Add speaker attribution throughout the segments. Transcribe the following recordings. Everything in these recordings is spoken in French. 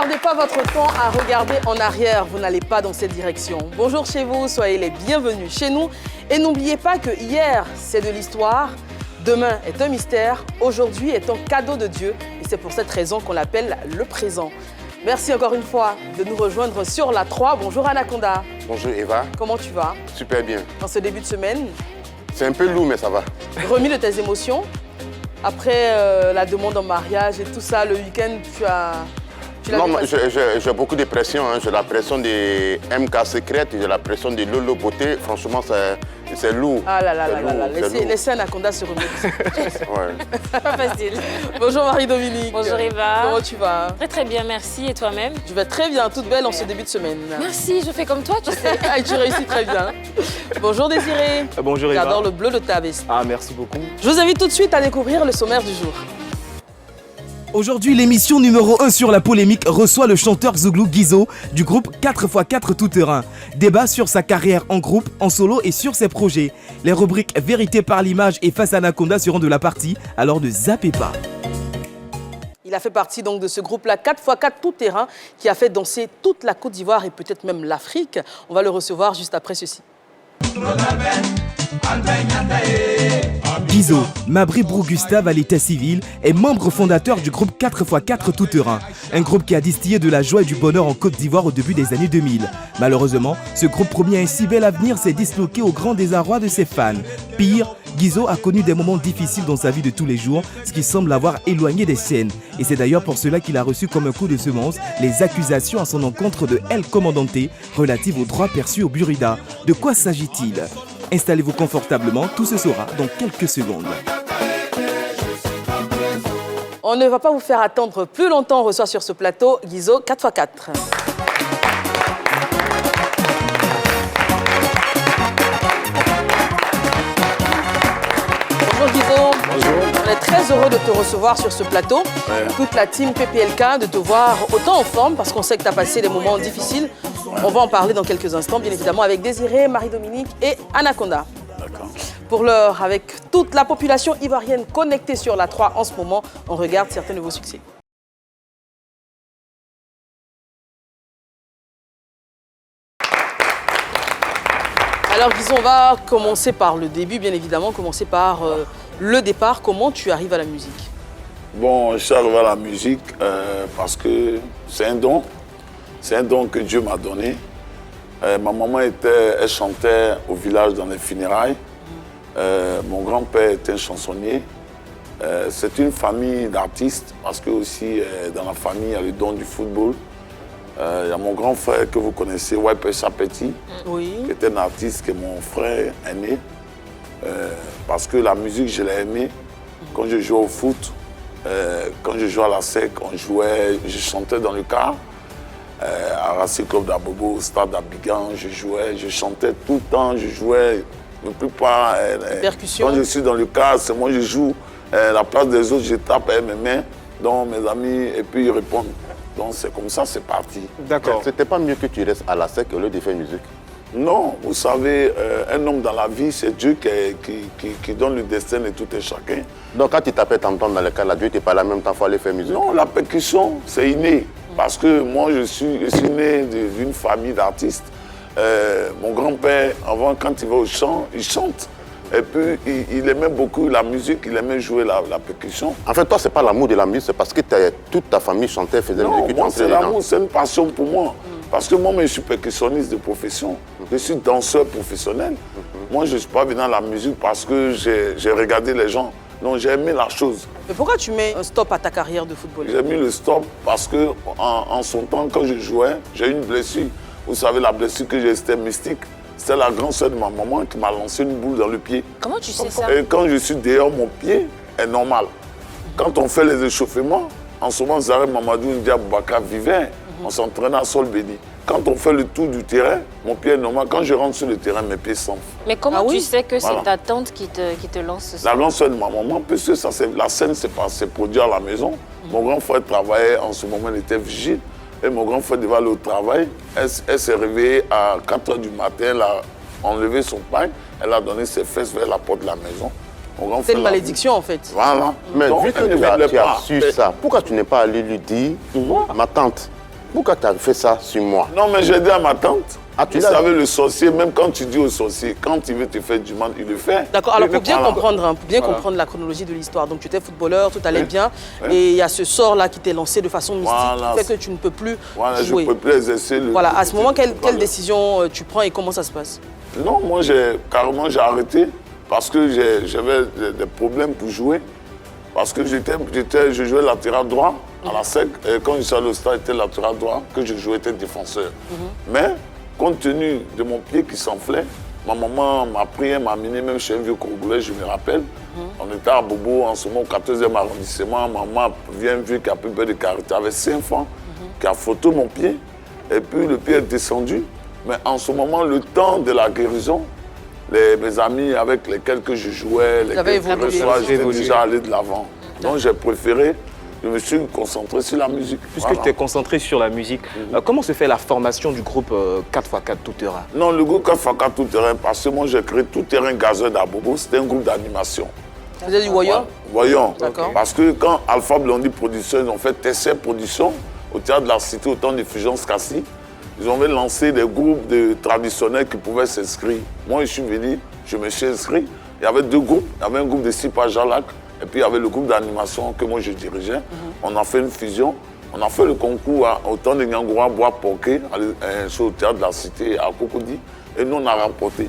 Speaker 1: perdez pas votre temps à regarder en arrière, vous n'allez pas dans cette direction. Bonjour chez vous, soyez les bienvenus chez nous. Et n'oubliez pas que hier, c'est de l'histoire, demain est un mystère, aujourd'hui est un cadeau de Dieu. Et c'est pour cette raison qu'on l'appelle le présent. Merci encore une fois de nous rejoindre sur la 3. Bonjour Anaconda.
Speaker 2: Bonjour Eva.
Speaker 1: Comment tu vas?
Speaker 2: Super bien.
Speaker 1: Dans ce début de semaine?
Speaker 2: C'est un peu lourd, mais ça va.
Speaker 1: Remis de tes émotions? Après la demande en mariage et tout ça, le week-end, tu as...
Speaker 2: Non, j'ai beaucoup de pression. Hein. J'ai la pression des MK Secrètes, j'ai la pression de Lolo Beauté. Franchement, c'est lourd.
Speaker 1: Ah là là là là, laissez Anaconda se remettre.
Speaker 3: Ouais. Pas facile.
Speaker 1: Bonjour Marie-Dominique.
Speaker 3: Bonjour Eva.
Speaker 1: Comment tu vas?
Speaker 3: Très très bien, merci. Et toi-même?
Speaker 1: Je vais très bien, toute belle en ce début de semaine.
Speaker 3: Merci, je fais comme toi, tu sais.
Speaker 1: Et tu réussis très bien. Bonjour Désiré.
Speaker 4: Bonjour Eva.
Speaker 1: J'adore le bleu de ta veste.
Speaker 4: Ah, merci beaucoup.
Speaker 1: Je vous invite tout de suite à découvrir le sommaire du jour.
Speaker 5: Aujourd'hui, l'émission numéro 1 sur la polémique reçoit le chanteur Zouglou Guizo du groupe 4x4 Tout Terrain. Débat sur sa carrière en groupe, en solo et sur ses projets. Les rubriques Vérité par l'image et Face à Anaconda seront de la partie, alors ne zappez pas.
Speaker 1: Il a fait partie donc de ce groupe-là, 4x4 Tout Terrain, qui a fait danser toute la Côte d'Ivoire et peut-être même l'Afrique. On va le recevoir juste après ceci.
Speaker 5: Guizo, Mabri Brou-Gustave à l'état civil, est membre fondateur du groupe 4x4 Tout Terrain, un groupe qui a distillé de la joie et du bonheur en Côte d'Ivoire au début des années 2000. Malheureusement, ce groupe promis un si bel avenir s'est disloqué au grand désarroi de ses fans. Pire, Guizo a connu des moments difficiles dans sa vie de tous les jours, ce qui semble l'avoir éloigné des scènes. Et c'est d'ailleurs pour cela qu'il a reçu comme un coup de semence les accusations à son encontre de El Comandante relatives aux droits perçus au Burida. De quoi s'agit-il? Installez-vous confortablement, tout se saura dans quelques secondes.
Speaker 1: On ne va pas vous faire attendre plus longtemps. On reçoit sur ce plateau Guizo 4x4. Bonjour Guizo.
Speaker 4: Bonjour.
Speaker 1: On est très heureux de te recevoir sur ce plateau.
Speaker 4: Ouais.
Speaker 1: Toute la team PPLK, de te voir autant en forme parce qu'on sait que tu as passé des moments difficiles. On va en parler dans quelques instants, bien évidemment, avec Désiré, Marie-Dominique et Anaconda.
Speaker 4: D'accord.
Speaker 1: Pour l'heure, avec toute la population ivoirienne connectée sur la 3 en ce moment, on regarde certains de vos succès. Alors, disons, on va commencer par le début, bien évidemment, commencer par le départ. Comment tu arrives à la musique?
Speaker 6: Bon, je suis arrivé à la musique parce que c'est un don. C'est un don que Dieu m'a donné. Ma maman elle chantait au village dans les funérailles. Mon grand-père était un chansonnier. C'est une famille d'artistes parce que aussi dans la famille il y a le don du football. Il y a mon grand frère que vous connaissez, Wipe Sapeti,
Speaker 1: Oui.
Speaker 6: qui était un artiste, qui est mon frère aîné. Parce que la musique, je l'ai aimée. Quand je jouais au foot, quand je jouais à la SEC, je chantais dans le car. À Racing Club d'Abobo, au stade d'Abidjan, je chantais tout le temps, je jouais le plupart.
Speaker 1: Percussion.
Speaker 6: Quand je suis dans le car, c'est moi je joue. La place des autres, je tape avec mes mains, donc mes amis, et puis ils répondent. Donc c'est comme ça, c'est parti.
Speaker 4: D'accord.
Speaker 2: C'était pas mieux que tu restes à la SEC au lieu de faire musique?
Speaker 6: Non, vous savez, un homme dans la vie, c'est Dieu qui donne le destin de tout et chacun.
Speaker 2: Donc quand tu t'appelles t'entendre dans le cas, là, Dieu t'es pas là, même temps, il faut aller faire musique?
Speaker 6: Non, la percussion, c'est inné. Parce que moi, je suis né d'une famille d'artistes. Mon grand-père, avant, quand il va au chant, il chante. Et puis, il aimait beaucoup la musique, il aimait jouer la percussion.
Speaker 2: En fait, toi, c'est pas l'amour de la musique, c'est parce que toute ta famille chantait, faisait
Speaker 6: Non,
Speaker 2: musique.
Speaker 6: moi, c'est l'amour, c'est une passion pour moi. Parce que moi, je suis percussionniste de profession. Je suis danseur professionnel. Moi, je ne suis pas venu à la musique parce que j'ai regardé les gens. Non, j'ai aimé la chose.
Speaker 1: Mais pourquoi tu mets un stop à ta carrière de footballeur?
Speaker 6: J'ai mis le stop parce que en son temps, quand je jouais, j'ai eu une blessure. Vous savez, la blessure que j'ai, c'était mystique. C'était la grande sœur de ma maman qui m'a lancé une boule dans le pied.
Speaker 3: Comment tu sais ça?
Speaker 6: Et quand je suis dehors, mon pied est normal. Quand on fait les échauffements, en ce moment, Zarek Mamadou Ndia Boubaka vivait. On s'entraînait à Sol Béni. Quand on fait le tour du terrain, mon pied est normal. Quand je rentre sur le terrain, mes pieds s'enflent.
Speaker 3: Mais comment tu sais que
Speaker 6: Voilà.
Speaker 3: c'est ta tante qui te lance ça?
Speaker 6: La grande sœur de ma maman, puisque ça, la scène s'est produite à la maison. Mon grand frère travaillait, en ce moment, il était vigile. Et mon grand frère devait aller au travail. Elle s'est réveillée à 4 h du matin, elle a enlevé son pain, elle a donné ses fesses vers la porte de la maison.
Speaker 1: C'est une malédiction en fait.
Speaker 6: Voilà.
Speaker 2: Mais
Speaker 6: Donc,
Speaker 2: vu que
Speaker 6: elle ne
Speaker 2: tu
Speaker 6: voulait
Speaker 2: as
Speaker 6: pas.
Speaker 2: su ça, pourquoi tu n'es pas allé lui dire, ma tante, Pourquoi tu as fait ça sur moi?
Speaker 6: Non, mais j'ai dit à ma tante.
Speaker 2: Ah, tu
Speaker 6: vous
Speaker 2: l'as
Speaker 6: savez, le sorcier, même quand tu dis au sorcier, quand il veut te faire du mal, il le fait.
Speaker 1: D'accord, alors pour bien
Speaker 6: Voilà.
Speaker 1: comprendre, pour bien
Speaker 6: Voilà.
Speaker 1: comprendre la chronologie de l'histoire, donc tu étais footballeur, tout allait
Speaker 6: Oui.
Speaker 1: bien,
Speaker 6: Oui.
Speaker 1: et il y a ce sort-là qui t'est lancé de façon mystique,
Speaker 6: Voilà.
Speaker 1: qui fait que tu ne peux plus
Speaker 6: Voilà, je
Speaker 1: jouer.
Speaker 6: ne peux plus exercer le...
Speaker 1: Voilà, à ce moment, quelle
Speaker 6: Voilà.
Speaker 1: décision tu prends et comment ça se passe?
Speaker 6: Non, moi, carrément, j'ai arrêté parce que j'avais des problèmes pour jouer. Parce que je jouais latéral droit à la SEC. Et quand je suis allé au stade, j'étais latéral droit, que je jouais, j'étais défenseur. Mais, compte tenu de mon pied qui s'enflait, ma maman m'a pris, elle m'a amené même chez un vieux Congolais, je me rappelle. On était à Bobo, en ce moment, au 14e arrondissement. Maman vient un vieux qui a plus peu de caractère, avec 5 enfants, qui a photo mon pied. Et puis, le pied est descendu. Mais en ce moment, le temps de la guérison, mes amis avec lesquels que je jouais, lesquels que je reçois, j'étais déjà allé de l'avant. Donc j'ai préféré, je me suis concentré sur la musique.
Speaker 4: Puisque tu es concentré sur la musique, comment se fait la formation du groupe 4x4 Tout Terrain?
Speaker 6: Non, le groupe 4x4 Tout Terrain, parce que moi j'ai créé Tout Terrain Gazeur d'Abobo, c'était un groupe d'animation.
Speaker 1: Vous êtes du Voyant?
Speaker 6: Voyons.
Speaker 1: D'accord.
Speaker 6: Parce que quand Alpha Blondie Productions, ils ont fait TC Productions au Théâtre de la Cité, au temps de Fulgence Cassis, ils ont lancé des groupes traditionnels qui pouvaient s'inscrire. Moi, je suis venu, je me suis inscrit. Il y avait 2 groupes. Il y avait un groupe de Sipa Jalac et puis il y avait le groupe d'animation que moi je dirigeais. On a fait une fusion. On a fait le concours au temps de Nyangoura Bois Porquet, au Théâtre de la Cité à Cocody. Et nous, on a remporté.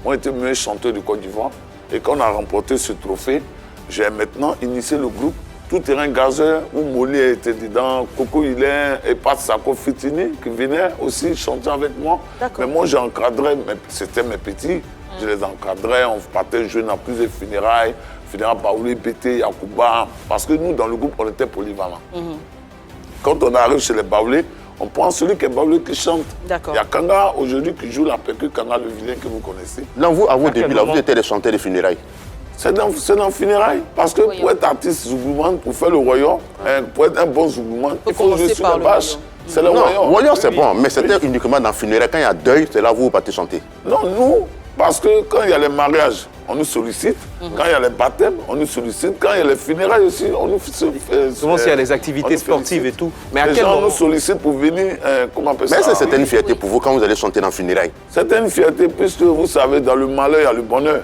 Speaker 6: Moi, j'étais meilleur chanteur du Côte d'Ivoire. Et quand on a remporté ce trophée, j'ai maintenant initié le groupe Tout Terrain Gazeur, où Molly était dedans, Coco Hilaire et Pat Sako Fitini qui venaient aussi chanter avec moi. Mais moi, j'encadrais, c'était mes petits, je les encadrais, on partait jouer dans plusieurs funérailles, Baoulé, Bété, Yakouba, parce que nous, dans le groupe, on était polyvalents. Quand on arrive chez les Baoulés, on prend celui qui est Baoulé qui chante. Il y a Kanga aujourd'hui qui joue la percu, Kanga le vilain que vous connaissez.
Speaker 2: Non, vous, à vos débuts, là, vous étiez les chanteurs des funérailles.
Speaker 6: C'est dans le funérailles. Parce que pour être artiste Zougouman, pour faire le royaume, pour être un bon Zougouman, il faut jouer sur les vaches. C'est le royaume.
Speaker 2: Le royaume, c'est bon, mais c'était uniquement dans le funérailles. Quand il y a deuil, c'est là où vous partez chanter.
Speaker 6: Non, nous, parce que quand il y a les mariages, on nous sollicite. Quand il y a les baptêmes, on nous sollicite. Quand il y a les funérailles aussi, on nous sollicite.
Speaker 4: Souvent, s'il y a les activités sportives et tout.
Speaker 6: Mais les gens nous sollicitent pour venir, comment on appelle ça?
Speaker 2: Mais c'était une fierté pour vous quand vous allez chanter dans le funérailles.
Speaker 6: C'était une fierté puisque vous savez, dans le malheur, il y a le bonheur.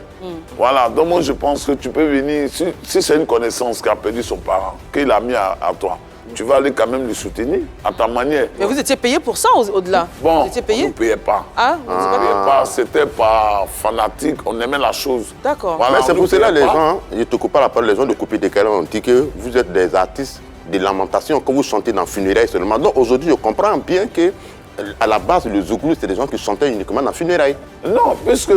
Speaker 6: Voilà, donc moi je pense que tu peux venir, si c'est une connaissance qui a perdu son parent, qu'il a mis à toi, tu vas aller quand même le soutenir à ta manière.
Speaker 1: Mais vous étiez payé pour ça au-delà?
Speaker 6: Bon,
Speaker 1: vous étiez payé?
Speaker 6: on ne payait pas.
Speaker 1: Ah,
Speaker 6: on ne payait pas, c'était pas fanatique, on aimait la chose.
Speaker 1: D'accord.
Speaker 2: Voilà, mais c'est pour cela les gens, je ne te coupe pas la parole, les gens de Couper des Calais ont dit que vous êtes des artistes de lamentation, que vous chantez dans funérailles seulement. Donc aujourd'hui, je comprends bien que à la base, le Zouglou, c'est des gens qui chantaient uniquement dans funérailles.
Speaker 6: Non, puisque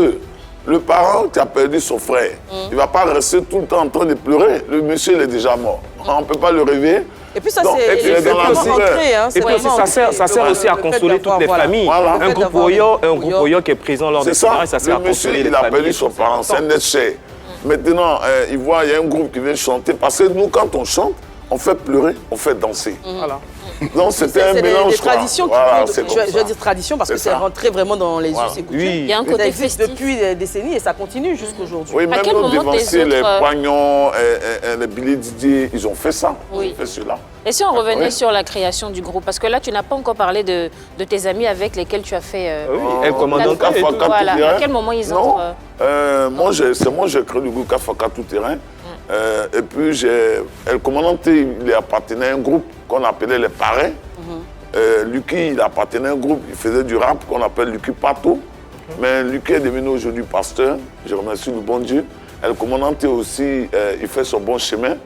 Speaker 6: le parent qui a perdu son frère, il ne va pas rester tout le temps en train de pleurer. Le monsieur, il est déjà mort. On ne peut pas le réveiller.
Speaker 1: Et puis ça, c'est vraiment rentré.
Speaker 4: Et puis ça sert aussi à consoler toutes les familles.
Speaker 6: Voilà.
Speaker 4: Un groupe Voyant qui est présent lors des funérailles, ça sert à consoler les familles.
Speaker 6: Le monsieur, il a perdu son parent, c'est un être cher. Maintenant, il voit, il y a un groupe qui vient chanter. Parce que nous, quand on chante, on fait pleurer, on fait danser.
Speaker 4: Voilà.
Speaker 6: Donc c'était un mélange.
Speaker 1: C'est des traditions qui
Speaker 6: voilà,
Speaker 1: je vais dire tradition parce que c'est rentré vraiment dans les us et coutumes.
Speaker 4: Oui.
Speaker 3: Il y a un côté
Speaker 1: Ça existe
Speaker 3: festif.
Speaker 1: depuis des décennies et ça continue jusqu'aujourd'hui.
Speaker 6: Oui, même
Speaker 3: quel
Speaker 6: nos
Speaker 3: moment
Speaker 6: dévanciers,
Speaker 3: tes
Speaker 6: les
Speaker 3: autres-
Speaker 6: Pagnons, les Billy Didier, ils ont fait ça.
Speaker 3: Oui.
Speaker 6: Ils ont fait cela.
Speaker 3: Et si on revenait
Speaker 6: Oui.
Speaker 3: sur la création du groupe, parce que là, tu n'as pas encore parlé de tes amis avec lesquels tu as fait...
Speaker 4: Oui, El Commandant
Speaker 6: Quatre
Speaker 4: et
Speaker 6: fois
Speaker 4: tout.
Speaker 6: quatre
Speaker 3: Voilà.
Speaker 6: tout terrain.
Speaker 3: À quel moment ils
Speaker 6: Non.
Speaker 3: entrent
Speaker 6: Moi, j'ai créé le groupe 4x4 Tout Terrain. Et puis, El Commandant, il appartenait à un groupe qu'on appelait les Parrains. Lucky, il appartenait à un groupe, il faisait du rap qu'on appelle Lucky Pato. Mais Lucky est devenu aujourd'hui pasteur. Je remercie le bon Dieu. El Commandant aussi, il fait son bon chemin.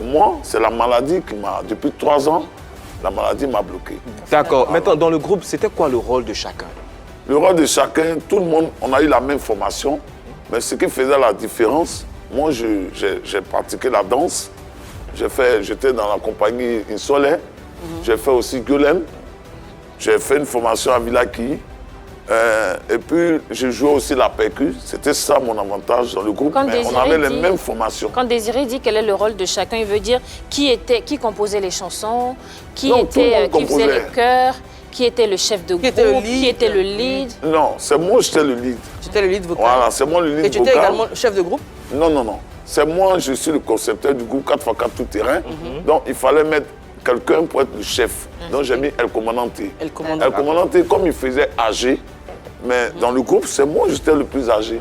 Speaker 6: Moi, c'est la maladie qui m'a, depuis 3 ans, la maladie m'a bloqué.
Speaker 4: D'accord. Maintenant, dans le groupe, c'était quoi le rôle de chacun?
Speaker 6: Le rôle de chacun, tout le monde, on a eu la même formation. Mais ce qui faisait la différence, moi, j'ai pratiqué la danse. J'étais dans la compagnie Insolé. J'ai fait aussi Gueulem. J'ai fait une formation à Villaki. Et puis, j'ai joué aussi la percu. C'était ça mon avantage dans le groupe.
Speaker 3: Quand
Speaker 6: Mais on
Speaker 3: Désiré
Speaker 6: avait les
Speaker 3: dit-
Speaker 6: mêmes formations.
Speaker 3: Quand Désiré dit quel est le rôle de chacun, il veut dire qui composait les chansons, qui
Speaker 6: Non, tout le monde
Speaker 3: faisait
Speaker 6: composait.
Speaker 3: les chœurs, qui était le chef de
Speaker 1: était le
Speaker 3: groupe,
Speaker 1: lead.
Speaker 3: qui était le lead.
Speaker 6: Non, c'est moi, j'étais le lead.
Speaker 1: J'étais le lead vocal.
Speaker 6: Voilà, c'est moi le lead
Speaker 1: Et tu étais
Speaker 6: vocal.
Speaker 1: également chef de groupe?
Speaker 6: Non, non, non. C'est moi, je suis le concepteur du groupe 4x4 Tout Terrain. Donc, il fallait mettre quelqu'un pour être le chef. Donc j'ai mis El Comandante.
Speaker 1: El Comandante.
Speaker 6: El Comandante, comme il faisait âgé, mais dans le groupe, c'est moi, j'étais le plus âgé.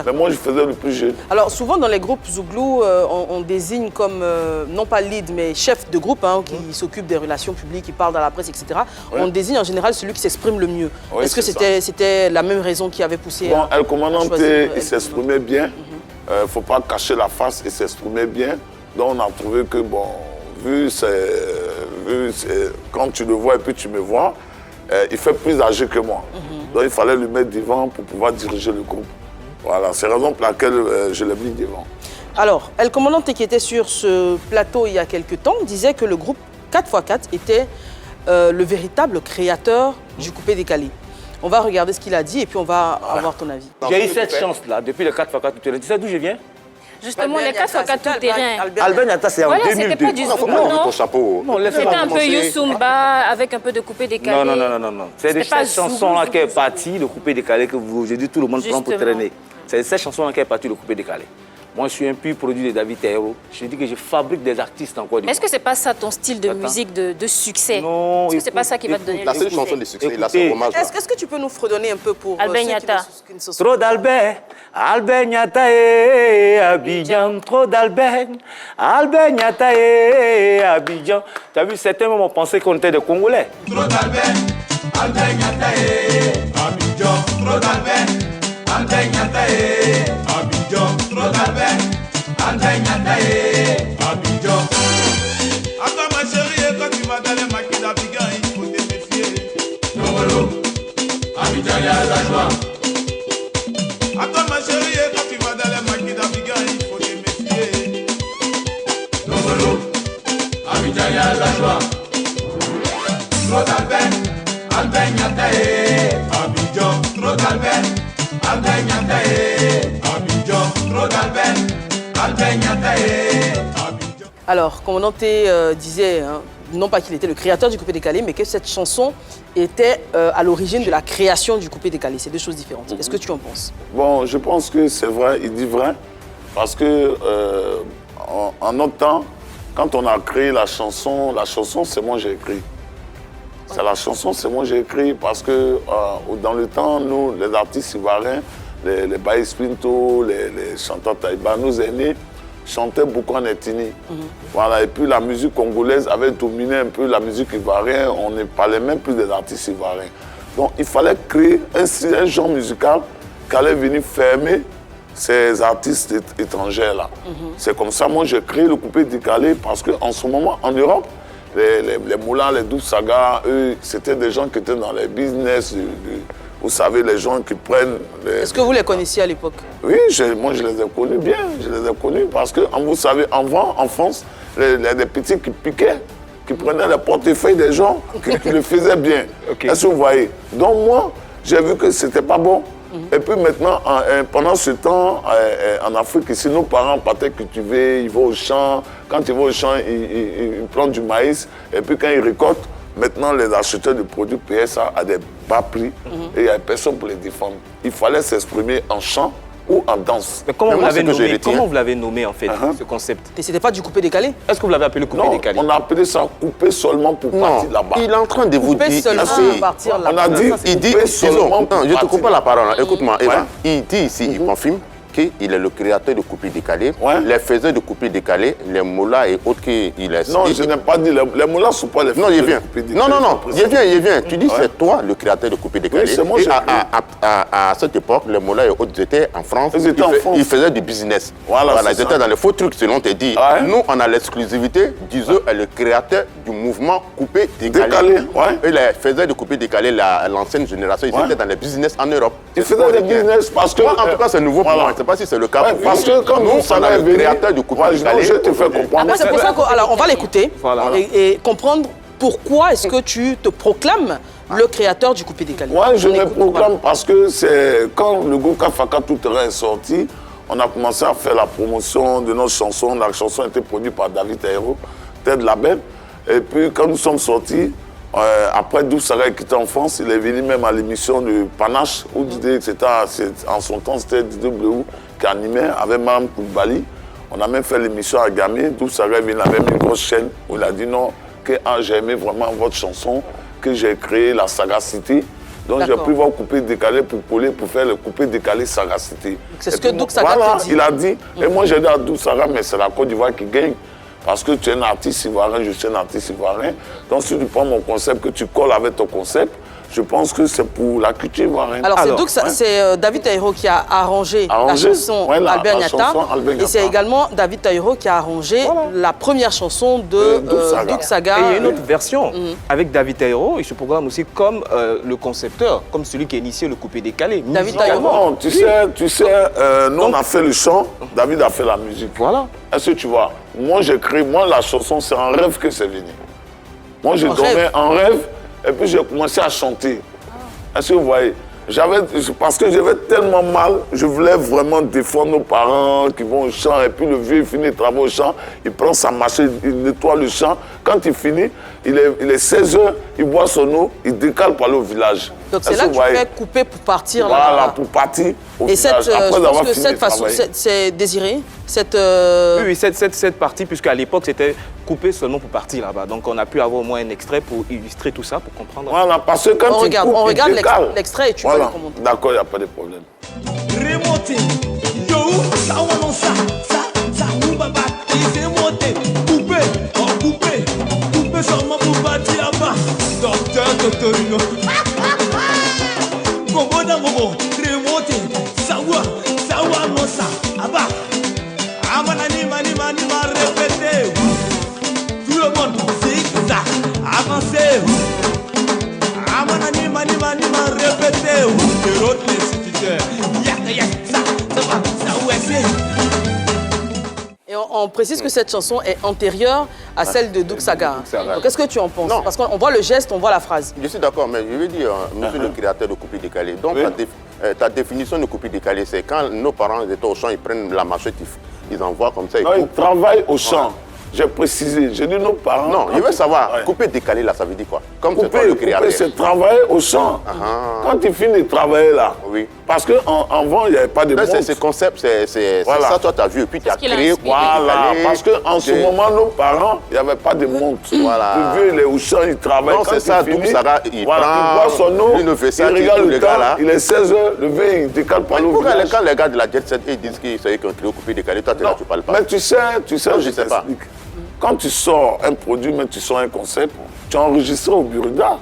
Speaker 6: Mais moi, je faisais le plus jeune.
Speaker 1: Alors, souvent dans les groupes Zouglou, on désigne comme, non pas lead, mais chef de groupe, hein, qui s'occupe des relations publiques, qui parle dans la presse, etc.
Speaker 6: Ouais.
Speaker 1: On désigne en général celui qui s'exprime le mieux.
Speaker 6: Ouais,
Speaker 1: Est-ce que c'était la même raison qui avait poussé
Speaker 6: bon,
Speaker 1: à
Speaker 6: El Comandante,
Speaker 1: choisir
Speaker 6: il s'exprimait bien. Il ne faut pas cacher la face, il s'exprimait bien. Donc, on a trouvé que, bon, vu quand tu le vois et puis tu me vois, il fait plus âgé que moi. Donc, il fallait le mettre devant pour pouvoir diriger le groupe. Voilà, c'est la raison pour laquelle je l'ai mis devant.
Speaker 1: Alors, El Comandante, qui était sur ce plateau il y a quelques temps, disait que le groupe 4x4 était le véritable créateur du coupé décalé. On va regarder ce qu'il a dit et puis on va avoir ton avis.
Speaker 7: J'ai eu cette chance-là depuis le 4x4 tout-terrain. Tu sais d'où je viens?
Speaker 3: Justement, les 4x4 tout terrain.
Speaker 7: Albert Niata, c'est
Speaker 3: Voilà,
Speaker 7: en
Speaker 3: c'était
Speaker 7: 2002.
Speaker 3: pas du
Speaker 2: Il faut
Speaker 3: Zouglou,
Speaker 2: pas lever
Speaker 3: non?
Speaker 2: ton chapeau.
Speaker 7: Non, laisse-moi
Speaker 3: C'était un peu
Speaker 7: commencer.
Speaker 3: Youssoumba avec un peu de coupé décalé.
Speaker 7: Non. C'est de
Speaker 3: C'était pas
Speaker 7: cette chanson-là
Speaker 3: Zouglou,
Speaker 7: qui est
Speaker 3: Zouglou.
Speaker 7: partie, le coupé décalé, que aujourd'hui tout le monde prend pour
Speaker 3: Justement.
Speaker 7: traîner. C'est de cette chanson-là qui est partie, le coupé décalé. Moi, je suis un pur produit de David Taïro. Je dis que je fabrique des artistes en Côte
Speaker 3: Mais est-ce
Speaker 7: d'Ivoire.
Speaker 3: que c'est pas ça ton style de musique de succès?
Speaker 7: Non,
Speaker 3: Est-ce que c'est pas
Speaker 7: écoute,
Speaker 3: ça qui va te donner
Speaker 2: La
Speaker 3: le
Speaker 2: seule
Speaker 3: succès?
Speaker 2: chanson de succès, il a
Speaker 7: Écoutez,
Speaker 2: son hommage.
Speaker 1: Est-ce que tu peux nous fredonner un peu pour
Speaker 3: Albert
Speaker 1: ceux
Speaker 3: Niata.
Speaker 1: qui ne se souviennent
Speaker 7: Trop d'Albert, Albert Niata et Abidjan, trop d'Albert, Albert Niata et Abidjan. Tu as vu, certains moments, on pensait qu'on était des Congolais.
Speaker 8: Trop d'Albert, Albert Niatae, Abidjan, trop d'Albert, Albert Niatae, Abidjan, trop d'Albert, Albert Niatae, Abidjan. Attends ma chérie, et quand tu vas dans les maquis d'Abidjan, il faut te méfier. Nongolo, Abidjan, il y a la joie. Attends ma chérie, et quand tu vas dans les maquis d'Abidjan, il faut te méfier. Nongolo, Abidjan, il y a la joie. Trop d'Albert, Albert Niatae, Abidjan, trop d'Albert, Albert Niatae, Abidjan, trop d'Albert, Albert Niatae, Abidjan.
Speaker 1: Alors, Comandante disait, hein, non pas qu'il était le créateur du coupé décalé, mais que cette chanson était à l'origine de la création du coupé décalé. C'est deux choses différentes. Est-ce que tu en penses?
Speaker 6: Bon, je pense que c'est vrai, il dit vrai, parce que en notre temps, quand on a créé la chanson, c'est moi j'ai écrit. C'est la chanson, c'est moi j'ai écrit, parce que dans le temps, nous, les artistes ivoiriens, les Baïs Pinto, les chanteurs taïba, nos aînés, chantaient beaucoup en ethnie. Voilà, et puis la musique congolaise avait dominé un peu la musique ivoirienne, on ne parlait même plus des artistes ivoiriens. Donc il fallait créer un genre musical qui allait venir fermer ces artistes étrangers-là. C'est comme ça, moi j'ai créé le coupé décalé, parce qu'en ce moment, en Europe, les moulins, les douze sagas, eux, c'était des gens qui étaient dans les business, vous savez, les gens qui prennent...
Speaker 1: Est-ce que vous les connaissiez à l'époque?
Speaker 6: Oui, moi je les ai connus bien, je les ai connus parce que, vous savez, avant, en France, il y a des petits qui piquaient, qui prenaient les portefeuilles des gens, qui le faisaient bien. Est-ce que vous voyez? Donc moi, j'ai vu que c'était pas bon. Et puis maintenant, pendant ce temps, en Afrique, ici, nos parents partaient cultiver, ils vont au champ. Quand ils vont au champ, ils plantent du maïs. Et puis quand ils récoltent, maintenant, les acheteurs de produits payaient ça à des bas prix. Et il n'y avait personne pour les défendre. Il fallait s'exprimer en chant ou en danse.
Speaker 4: Mais comment
Speaker 2: Mais
Speaker 4: vous
Speaker 2: moi,
Speaker 4: l'avez
Speaker 2: ce que je
Speaker 4: nommé?
Speaker 2: retiens-
Speaker 4: Comment vous l'avez nommé en fait, ce concept?
Speaker 1: Et c'était pas du coupé décalé?
Speaker 4: Est-ce que vous l'avez appelé coupé
Speaker 6: Non,
Speaker 4: décalé?
Speaker 6: on a appelé ça couper seulement pour
Speaker 2: Non,
Speaker 6: partir là-bas.
Speaker 2: il est en train de vous
Speaker 1: Coupé
Speaker 2: dire
Speaker 1: seulement
Speaker 2: ici.
Speaker 1: pour partir
Speaker 6: On
Speaker 1: là-bas.
Speaker 6: a dit,
Speaker 2: Il dit,
Speaker 6: couper
Speaker 2: disons,
Speaker 6: seulement
Speaker 2: non,
Speaker 6: pour
Speaker 2: je te
Speaker 6: partir.
Speaker 2: coupe pas la parole. Hein. Écoute-moi, Eva.
Speaker 6: Ouais.
Speaker 2: Il dit ici, il confirme qu'il est le créateur de coupé décalé.
Speaker 6: Ouais.
Speaker 2: Les faiseurs de coupé décalé, les mollahs et autres qu'il a
Speaker 6: Non,
Speaker 2: cités.
Speaker 6: je n'ai pas dit, les moulins ne sont pas les
Speaker 2: Non,
Speaker 6: faiseurs
Speaker 2: il
Speaker 6: de
Speaker 2: vient.
Speaker 6: couper
Speaker 2: Non, non, non,
Speaker 6: décalé.
Speaker 2: il vient. Tu dis
Speaker 6: Ouais.
Speaker 2: c'est toi le créateur de coupé décalé.
Speaker 6: Oui, c'est moi,
Speaker 2: Et
Speaker 6: j'ai
Speaker 2: à cette époque, les mollahs et autres étaient en France.
Speaker 6: Ils étaient en France.
Speaker 2: Ils faisaient du business.
Speaker 6: Voilà, c'est
Speaker 2: ils
Speaker 6: ça.
Speaker 2: étaient dans les faux trucs, selon te dit.
Speaker 6: Ouais.
Speaker 2: Nous, on a l'exclusivité. Dieu est le créateur du mouvement coupé décalé.
Speaker 6: Décalé, ouais.
Speaker 2: Et les faiseurs de coupé décalé, l'ancienne génération, ils
Speaker 6: Ouais.
Speaker 2: étaient dans les business en Europe.
Speaker 6: Ils
Speaker 2: C'est
Speaker 6: faisaient
Speaker 2: ce qu'on
Speaker 6: des
Speaker 2: retient.
Speaker 6: business parce que...
Speaker 2: Moi, en tout cas, c'est nouveau pour
Speaker 6: voilà.
Speaker 2: moi. Je ne sais pas si c'est le cas
Speaker 6: Ouais,
Speaker 2: pour
Speaker 6: parce
Speaker 2: vous.
Speaker 6: que quand
Speaker 2: nous,
Speaker 6: vous
Speaker 2: on
Speaker 6: savez
Speaker 2: a le
Speaker 6: venir-
Speaker 2: créateur du coupé
Speaker 6: Ouais,
Speaker 2: décalé.
Speaker 6: je te fais comprendre.
Speaker 1: Après, c'est pour ça qu'on va l'écouter
Speaker 4: Voilà.
Speaker 1: et comprendre pourquoi est-ce que tu te proclames le créateur du coupé décalé.
Speaker 6: Moi, je
Speaker 1: On
Speaker 6: me
Speaker 1: écoute,
Speaker 6: proclame parce que c'est quand le groupe Kafaka Tout Terrain est sorti, on a commencé à faire la promotion de notre chanson. La chanson a été produite par David Taïro, Ted Label. Et puis, quand nous sommes sortis, après Douf Saray qui était en France, il est venu même à l'émission de Panache, où en son temps, c'était Didier Bleu qui animait avec Mme Koulibaly. On a même fait l'émission à Gamé. Douf Saray, il avait mis une grosse chaîne où il a dit non, que j'ai aimé vraiment votre chanson, que j'ai créé la sagacité. Donc j'ai pris votre coupé-décalé pour coller, pour faire le coupé-décalé sagacité.
Speaker 1: C'est ce que Doug Saga te dit.
Speaker 6: Il a dit. Et moi j'ai dit à Doug Saga, mais c'est la Côte d'Ivoire qui gagne. Parce que tu es un artiste ivoirien, je suis un artiste ivoirien. Donc si tu prends mon concept, que tu colles avec ton concept, je pense que c'est pour la culture ivoirienne.
Speaker 1: Alors c'est David Taïro qui a arrangé la chanson Albert Niata. Et c'est également David Taïro qui a arrangé la première chanson de Doug Saga.
Speaker 4: Et il y a une autre version avec David Taïro. Il se programme aussi comme le concepteur, comme celui qui a initié le coupé-décalé.
Speaker 6: David Taïro. Non, tu sais, nous on a fait le chant, David a fait la musique.
Speaker 4: Voilà.
Speaker 6: Est-ce que tu vois? Moi j'ai créé, la chanson c'est un rêve que c'est venu. Moi je dormais en rêve. Et puis j'ai commencé à chanter. Est-ce que vous voyez? Parce que j'avais tellement mal, je voulais vraiment défendre nos parents qui vont au champ. Et puis le vieux, il finit de travailler au champ, il prend sa machine, il nettoie le champ. Quand il finit, il est 16h, il boit son eau, il décale pour aller au village.
Speaker 1: Donc c'est là que tu fais couper pour partir.
Speaker 6: Voilà, pour partir au village.
Speaker 1: Je pense que cette façon, c'est désiré.
Speaker 4: Oui, cette partie, puisqu'à l'époque, c'était coupé seulement pour partir là-bas. Donc on a pu avoir au moins un extrait pour illustrer tout ça, pour comprendre.
Speaker 6: Voilà, parce que quand
Speaker 1: on regarde l'extrait et tu peux le commenter.
Speaker 6: D'accord, il n'y a pas de problème.
Speaker 8: Remonter, yo, ça on en ça, ou baba, c'est monter, couper seulement pour partir là-bas. Docteur Totorino. Gobo dans gobo, remonter, ça non ça, abba. Amanani, mani, répétez. Tout le monde, c'est ça, avancez. Amanani, mani, répétez. De l'autre, les instituteurs.
Speaker 1: Et on précise que cette chanson est antérieure à celle de Doug Saga. Donc qu'est-ce que tu en penses? Parce qu'on voit le geste, on voit la phrase.
Speaker 2: Je suis d'accord, mais je veux dire, monsieur le créateur de coupé-décalé, donc ta définition de coupé-décalé, c'est quand nos parents étaient au champ, ils prennent la machette, ils envoient comme ça.
Speaker 6: Ils travaillent au champ. J'ai précisé, j'ai dit nos parents.
Speaker 2: Non, je veux savoir, couper-décaler là, ça veut dire quoi? Comme c'est toi le créateur.
Speaker 6: Couper, c'est travailler au champ. Quand tu finis de travailler là.
Speaker 2: Oui.
Speaker 6: Parce qu'avant, il n'y avait pas de montre.
Speaker 2: C'est ce concept, c'est ça, toi, tu as vu, et puis tu as créé.
Speaker 6: Voilà, parce qu'en ce moment, nos parents, il n'y avait pas de montre. Voilà. Le vieux, il est au champ, il travaille.
Speaker 2: Non, c'est ça, Doug Saga, il prend,
Speaker 6: il boit son eau,
Speaker 2: il
Speaker 6: regarde le temps, il est 16h, le vieux, il décale pas l'eau.
Speaker 2: Quand les gars de la Jet Set, ils disent qu'ils savent qu'on crée coupé-décalé, toi, tu ne parles pas.
Speaker 6: Mais tu sais, je t'explique. Quand tu sors un produit, mais tu sors un concept, tu as enregistré au Burida.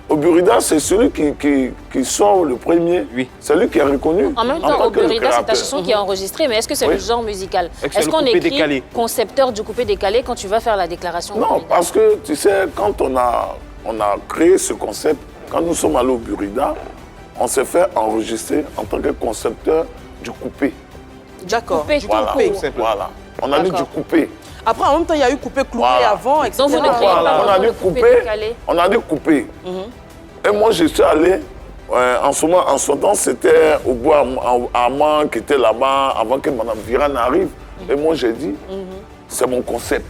Speaker 6: Au Burida, c'est celui qui sort le premier.
Speaker 4: Oui.
Speaker 6: C'est lui qui est reconnu.
Speaker 3: En même temps, au Burida, c'est ta chanson qui est enregistrée, mais est-ce que c'est le genre musical? Est-ce qu'on écrit concepteur du coupé-décalé quand tu vas faire la déclaration?
Speaker 6: Non, parce que tu sais, quand on a créé ce concept, quand nous sommes allés au Burida, on s'est fait enregistrer en tant que concepteur du coupé.
Speaker 1: D'accord.
Speaker 6: Voilà. On a dit du coupé.
Speaker 1: Après, en même temps, il y a eu coupé cloué avant, etc.
Speaker 3: Donc vous ne créez pas
Speaker 6: on a dit coupé. Et moi, je suis allé, en ce temps, c'était au bois Armand qui était là-bas avant que Mme Viran arrive. Et moi, j'ai dit, c'est mon concept.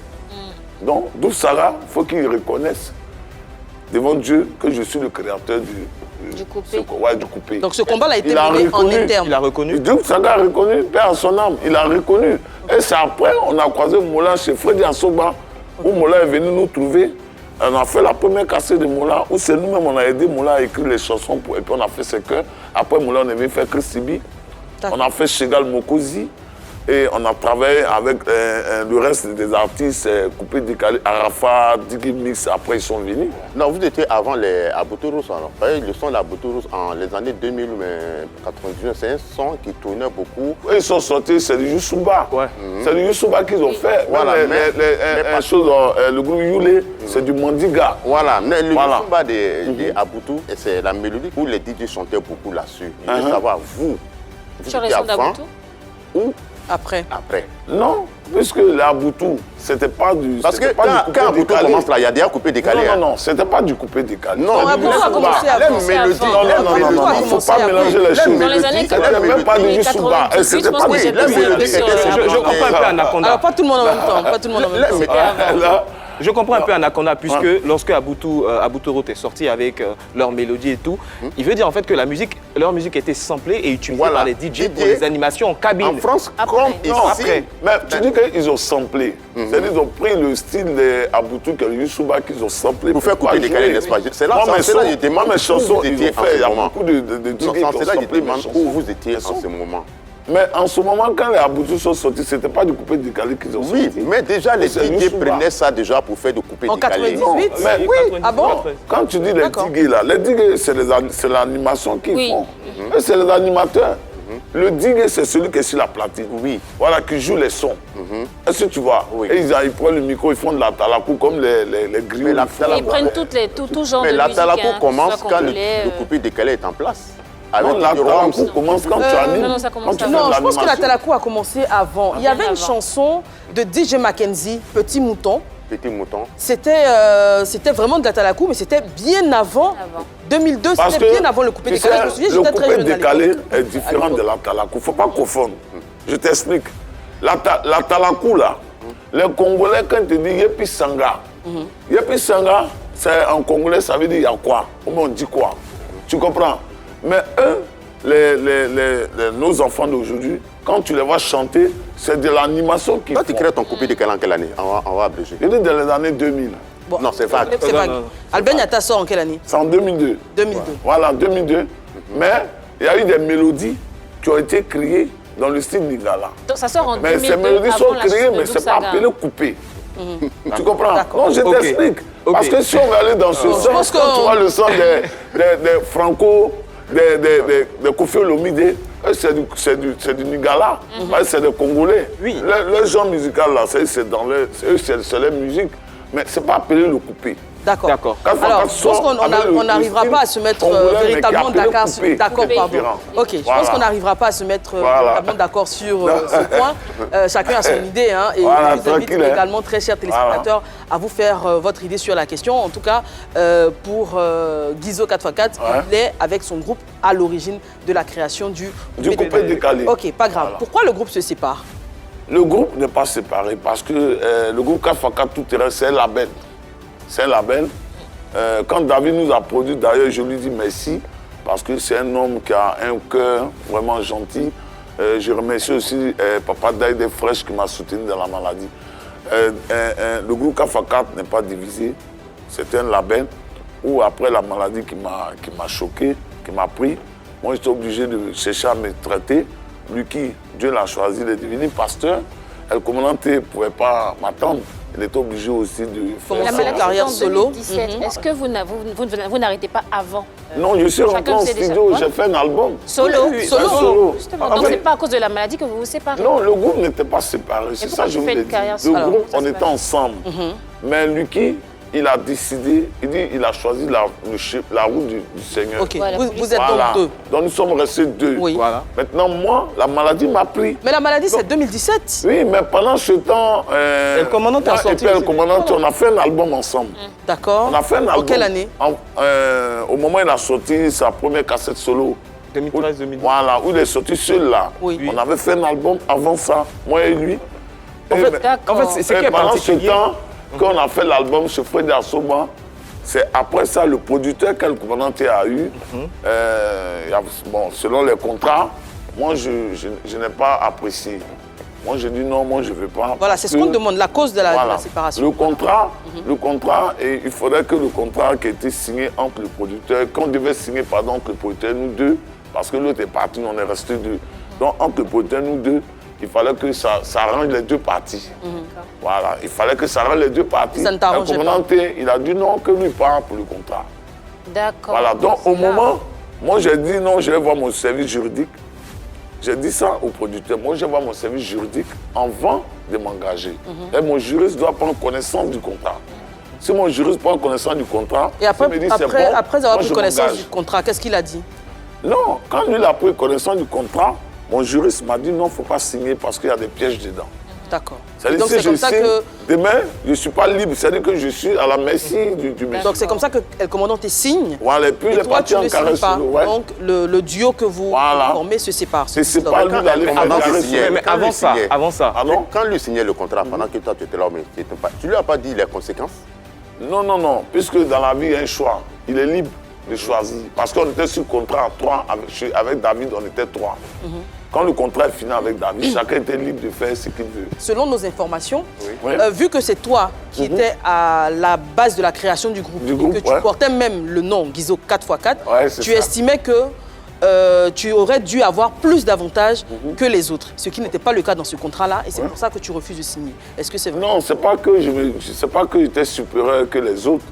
Speaker 6: Donc, Doug Saga, il faut qu'il reconnaisse devant Dieu que je suis le créateur du coupé.
Speaker 1: Donc ce combat a été mené en interne.
Speaker 4: Il a reconnu.
Speaker 6: Doug Saga a reconnu, père à son âme, il a reconnu. Et c'est après, on a croisé Moula chez Freddy Assoba, où Moula est venu nous trouver. On a fait la première cassette de Moula, où c'est nous-mêmes, on a aidé Moula à écrire les chansons, et puis on a fait ses chœurs. Après Moula, on est venu faire Christibi. On a fait Chegal Mokosi. Et on a travaillé avec le reste des artistes, Coupé Décalé, Arafat, Diggy Mix, après ils sont venus.
Speaker 2: Non, vous étiez avant les Aboutourous. Le son d'Aboutourous en les années 2099, c'est un son qui tournait beaucoup.
Speaker 6: Et ils sont sortis, c'est du Youssouba. C'est du Youssouba qu'ils ont fait.
Speaker 2: Voilà,
Speaker 6: le groupe Youlé, c'est du Mandiga.
Speaker 2: Voilà, mais le Youssouba des Aboutou, c'est la mélodie où les DJ chantaient beaucoup là-dessus. Je veux savoir, vous
Speaker 3: étiez avant
Speaker 2: ou
Speaker 1: après?
Speaker 6: Non, puisque l'Aboutou, c'était pas du.
Speaker 2: Parce que quand Aboutou commence là, il y a déjà coupé décalé.
Speaker 6: Non, c'était pas du coupé décalé.
Speaker 1: Non, Aboutou a commencé à
Speaker 2: mélodie.
Speaker 6: Non, il ne faut pas mélanger les choses.
Speaker 3: Dans les années 80,
Speaker 6: même pas du Youssouba. C'était pas du
Speaker 4: Je comprends un peu Anaconda.
Speaker 1: Alors pas tout le monde en même temps.
Speaker 4: Je comprends un peu Anaconda, puisque lorsque Aboutoro est sorti avec leur mélodie et tout, il veut dire en fait que leur musique était samplée et utilisée par les DJ pour les animations en cabine.
Speaker 2: En France, comme ici.
Speaker 6: Mais tu dis qu'ils ont samplé. C'est-à-dire qu'ils ont pris le style d'Aboutou, que Youssouba, qu'ils ont samplé.
Speaker 2: Pour faire couper décaler, n'est-ce pas? C'est là que je demande
Speaker 6: mes chansons, ils ont fait. Il y a beaucoup de
Speaker 2: c'est là que je demande où vous étiez en ce moment.
Speaker 6: Mais en ce moment, quand les Aboutou sont sortis, ce n'était pas du coupé décalé qu'ils ont sorti.
Speaker 2: Oui, mais déjà, les DJ prenaient ça déjà pour faire du coupé décalé.
Speaker 1: En 98
Speaker 6: mais
Speaker 1: oui. Ah bon?
Speaker 6: Quand tu dis les digues là, les digues, c'est l'animation qu'ils font. C'est les animateurs. Le digue, c'est celui qui est sur la platine. Oui. Voilà, qui joue les sons. Est-ce que tu vois? Et ils prennent le micro, ils font de la talakou comme les grilles.
Speaker 3: Ils prennent tout genre de musique.
Speaker 2: Mais la talakou commence quand le coupé décalé est en place.
Speaker 6: Non, la talakou commence quand tu animes.
Speaker 3: Non, ça commence
Speaker 1: Non, je pense que la talakou a commencé avant. Il y avait une chanson de DJ Mackenzie, Petit Mouton.
Speaker 2: Petit Mouton.
Speaker 1: C'était vraiment de la talakou, mais c'était bien avant. 2002, c'était bien avant le coupé décalé. Je me souviens, j'étais très jeune.
Speaker 6: Le coupé décalé est différent de la talakou. Il ne faut pas confondre. Je t'explique. La talakou, là, les Congolais, quand ils te disent Yepi Sanga, Yepi Sanga, en congolais, ça veut dire il y a quoi? On dit quoi? Tu comprends? Mais nos enfants d'aujourd'hui, quand tu les vois chanter, c'est de l'animation qui.
Speaker 2: Toi, tu crées ton coupé décalé en quelle année? On va abréger.
Speaker 6: Je dis dans les années 2000.
Speaker 1: Bon,
Speaker 2: non, c'est vague.
Speaker 1: C'est vague. Albert Niata sort en quelle année?
Speaker 6: C'est en 2002.
Speaker 1: 2002.
Speaker 6: Voilà, 2002. Mais il y a eu des mélodies qui ont été créées dans le style Lingala.
Speaker 3: Donc ça sort en 2002.
Speaker 6: Mais ces mélodies sont créées, mais ce n'est pas appelé coupé. Tu comprends? Non, je t'explique. Parce que si on va aller dans ce sens, quand tu vois le son des Franco, des Kofi Olomide, c'est du Lingala, c'est des Congolais. Oui. Le genre musical, là, c'est dans leur musique, mais ce n'est pas appelé le coupé.
Speaker 1: D'accord. Alors, je pense qu'on n'arrivera pas à se mettre véritablement d'accord sur... D'accord, pardon. Ok, je pense qu'on n'arrivera pas à se mettre véritablement d'accord sur ce point. Chacun a son idée, hein, et je vous invite également, très chers téléspectateurs, à vous faire votre idée sur la question. En tout cas, pour Guizo 4x4, il est avec son groupe à l'origine de la création du
Speaker 6: coupé décalé.
Speaker 1: Ok, pas grave. Pourquoi le groupe se sépare?
Speaker 6: Le groupe n'est pas séparé parce que le groupe 4x4 Tout Terrain, c'est un label. C'est un label. Quand David nous a produit, d'ailleurs, je lui dis merci parce que c'est un homme qui a un cœur vraiment gentil. Je remercie aussi Papa Daïdé Fresh qui m'a soutenu dans la maladie. Le groupe 4x4 n'est pas divisé. C'est un label où, après la maladie qui m'a choqué, qui m'a pris, moi j'étais obligé de chercher à me traiter. Lucky, Dieu l'a choisi, il est devenu pasteur. El Commandante ne pouvait pas m'attendre. Il était obligé aussi de faire
Speaker 3: la maladie carrière solo. Est-ce que vous n'arrêtez pas avant?
Speaker 6: Non, je suis rentré en studio, j'ai fait un album.
Speaker 3: Solo.
Speaker 6: Justement.
Speaker 3: Donc ce n'est pas à cause de la maladie que vous vous séparez?
Speaker 6: Non, le groupe n'était pas séparé. C'est ça que je voulais dire. Le groupe, on était ensemble. Mais Lucky, il a décidé, il a choisi la route du Seigneur.
Speaker 1: Ok, vous êtes donc deux.
Speaker 6: Donc nous sommes restés deux.
Speaker 1: Oui.
Speaker 6: Voilà. Maintenant, moi, la maladie m'a pris.
Speaker 1: Mais la maladie, c'est 2017.
Speaker 6: Oui, mais pendant ce temps,
Speaker 4: le commandant a sorti.
Speaker 6: Le commandant, on a fait un album ensemble.
Speaker 1: D'accord.
Speaker 6: On a fait un album.
Speaker 1: En quelle année?
Speaker 6: Au moment où il a sorti sa première cassette solo.
Speaker 4: 2013-2012.
Speaker 6: Voilà, où il est sorti seul là.
Speaker 1: Oui.
Speaker 6: On avait fait un album avant ça, moi et lui.
Speaker 4: En fait, c'est qui est particulier.
Speaker 6: Pendant ce temps, quand on a fait l'album chez Freddy Assoba, c'est après ça le producteur que le commandant a eu. Bon, selon les contrats, moi je n'ai pas apprécié. Moi je dis non, moi je ne veux pas.
Speaker 1: Voilà, c'est ce qu'on demande, la cause de la séparation.
Speaker 6: Le contrat, et il faudrait que le contrat qui a été signé entre le producteur, qu'on devait signer entre le producteur, nous deux, parce que l'autre est parti, on est restés deux. Donc entre le producteur, nous deux, il fallait que ça arrange les deux parties. Voilà, il fallait que ça arrange les deux parties.
Speaker 1: Ça ne t'arrangeait pas.
Speaker 6: Il a dit non, que lui part pour le contrat.
Speaker 3: D'accord.
Speaker 6: Voilà, donc au moment, moi j'ai dit non, je vais voir mon service juridique. J'ai dit ça au producteur, moi je vais voir mon service juridique avant de m'engager. Et mon juriste doit prendre connaissance du contrat. Si mon juriste prend connaissance du contrat,
Speaker 1: et après,
Speaker 6: il me dit c'est bon,
Speaker 1: après avoir pris connaissance du contrat, qu'est-ce qu'il a dit?
Speaker 6: Non, quand lui il a pris connaissance du contrat, mon juriste m'a dit non, il ne faut pas signer parce qu'il y a des pièges dedans.
Speaker 1: D'accord.
Speaker 6: C'est-à-dire que je signe, demain, je ne suis pas libre. C'est-à-dire que je suis à la merci du monsieur.
Speaker 1: Donc c'est comme ça que le commandant te signe.
Speaker 6: Voilà, et puis
Speaker 1: et toi, tu ne signes pas.
Speaker 6: Ouais.
Speaker 1: Donc le duo que vous formez se sépare.
Speaker 6: C'est pas lui d'aller faire
Speaker 4: mais avant ça.
Speaker 2: Quand lui signait le contrat, pendant que toi tu étais là, mais tu lui as pas dit les conséquences?
Speaker 6: Non. Puisque dans la vie, il y a un choix. Il est libre de choisir. Parce qu'on était sur contrat à 3. Avec David, on était 3. Quand le contrat est fini avec David, chacun était libre de faire ce qu'il veut.
Speaker 1: Selon nos informations, vu que c'est toi qui étais à la base de la création du groupe, et que tu portais même le nom Guizo 4x4, tu estimais que tu aurais dû avoir plus d'avantages que les autres, ce qui n'était pas le cas dans ce contrat-là, et c'est pour ça que tu refuses de signer. Est-ce que c'est vrai?
Speaker 6: Non, c'est pas que j'étais supérieur que les autres.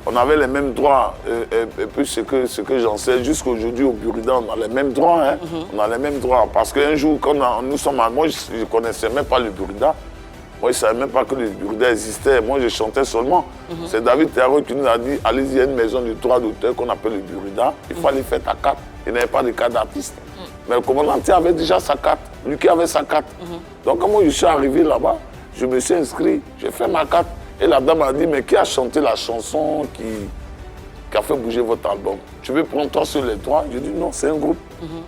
Speaker 6: On avait les mêmes droits, et puis ce que j'en sais, jusqu'aujourd'hui au Burkina, on a les mêmes droits. Hein. On a les mêmes droits. Parce qu'un jour, quand nous sommes à... Moi, je ne connaissais même pas le Burkina. Moi, je ne savais même pas que le Burkina existait. Moi, je chantais seulement. C'est David Théaro qui nous a dit, allez-y, il y a une maison de droits d'auteur qu'on appelle le Burkina. Il faut aller faire ta carte. Il n'avait pas de carte d'artiste. Mais le commandant avait déjà sa carte. Lui qui avait sa carte. Donc, quand moi, je suis arrivé là-bas, je me suis inscrit, j'ai fait ma carte. Et la dame a dit, mais qui a chanté la chanson qui a fait bouger votre album? Tu veux prendre toi sur les droits? J'ai dit non, c'est un groupe.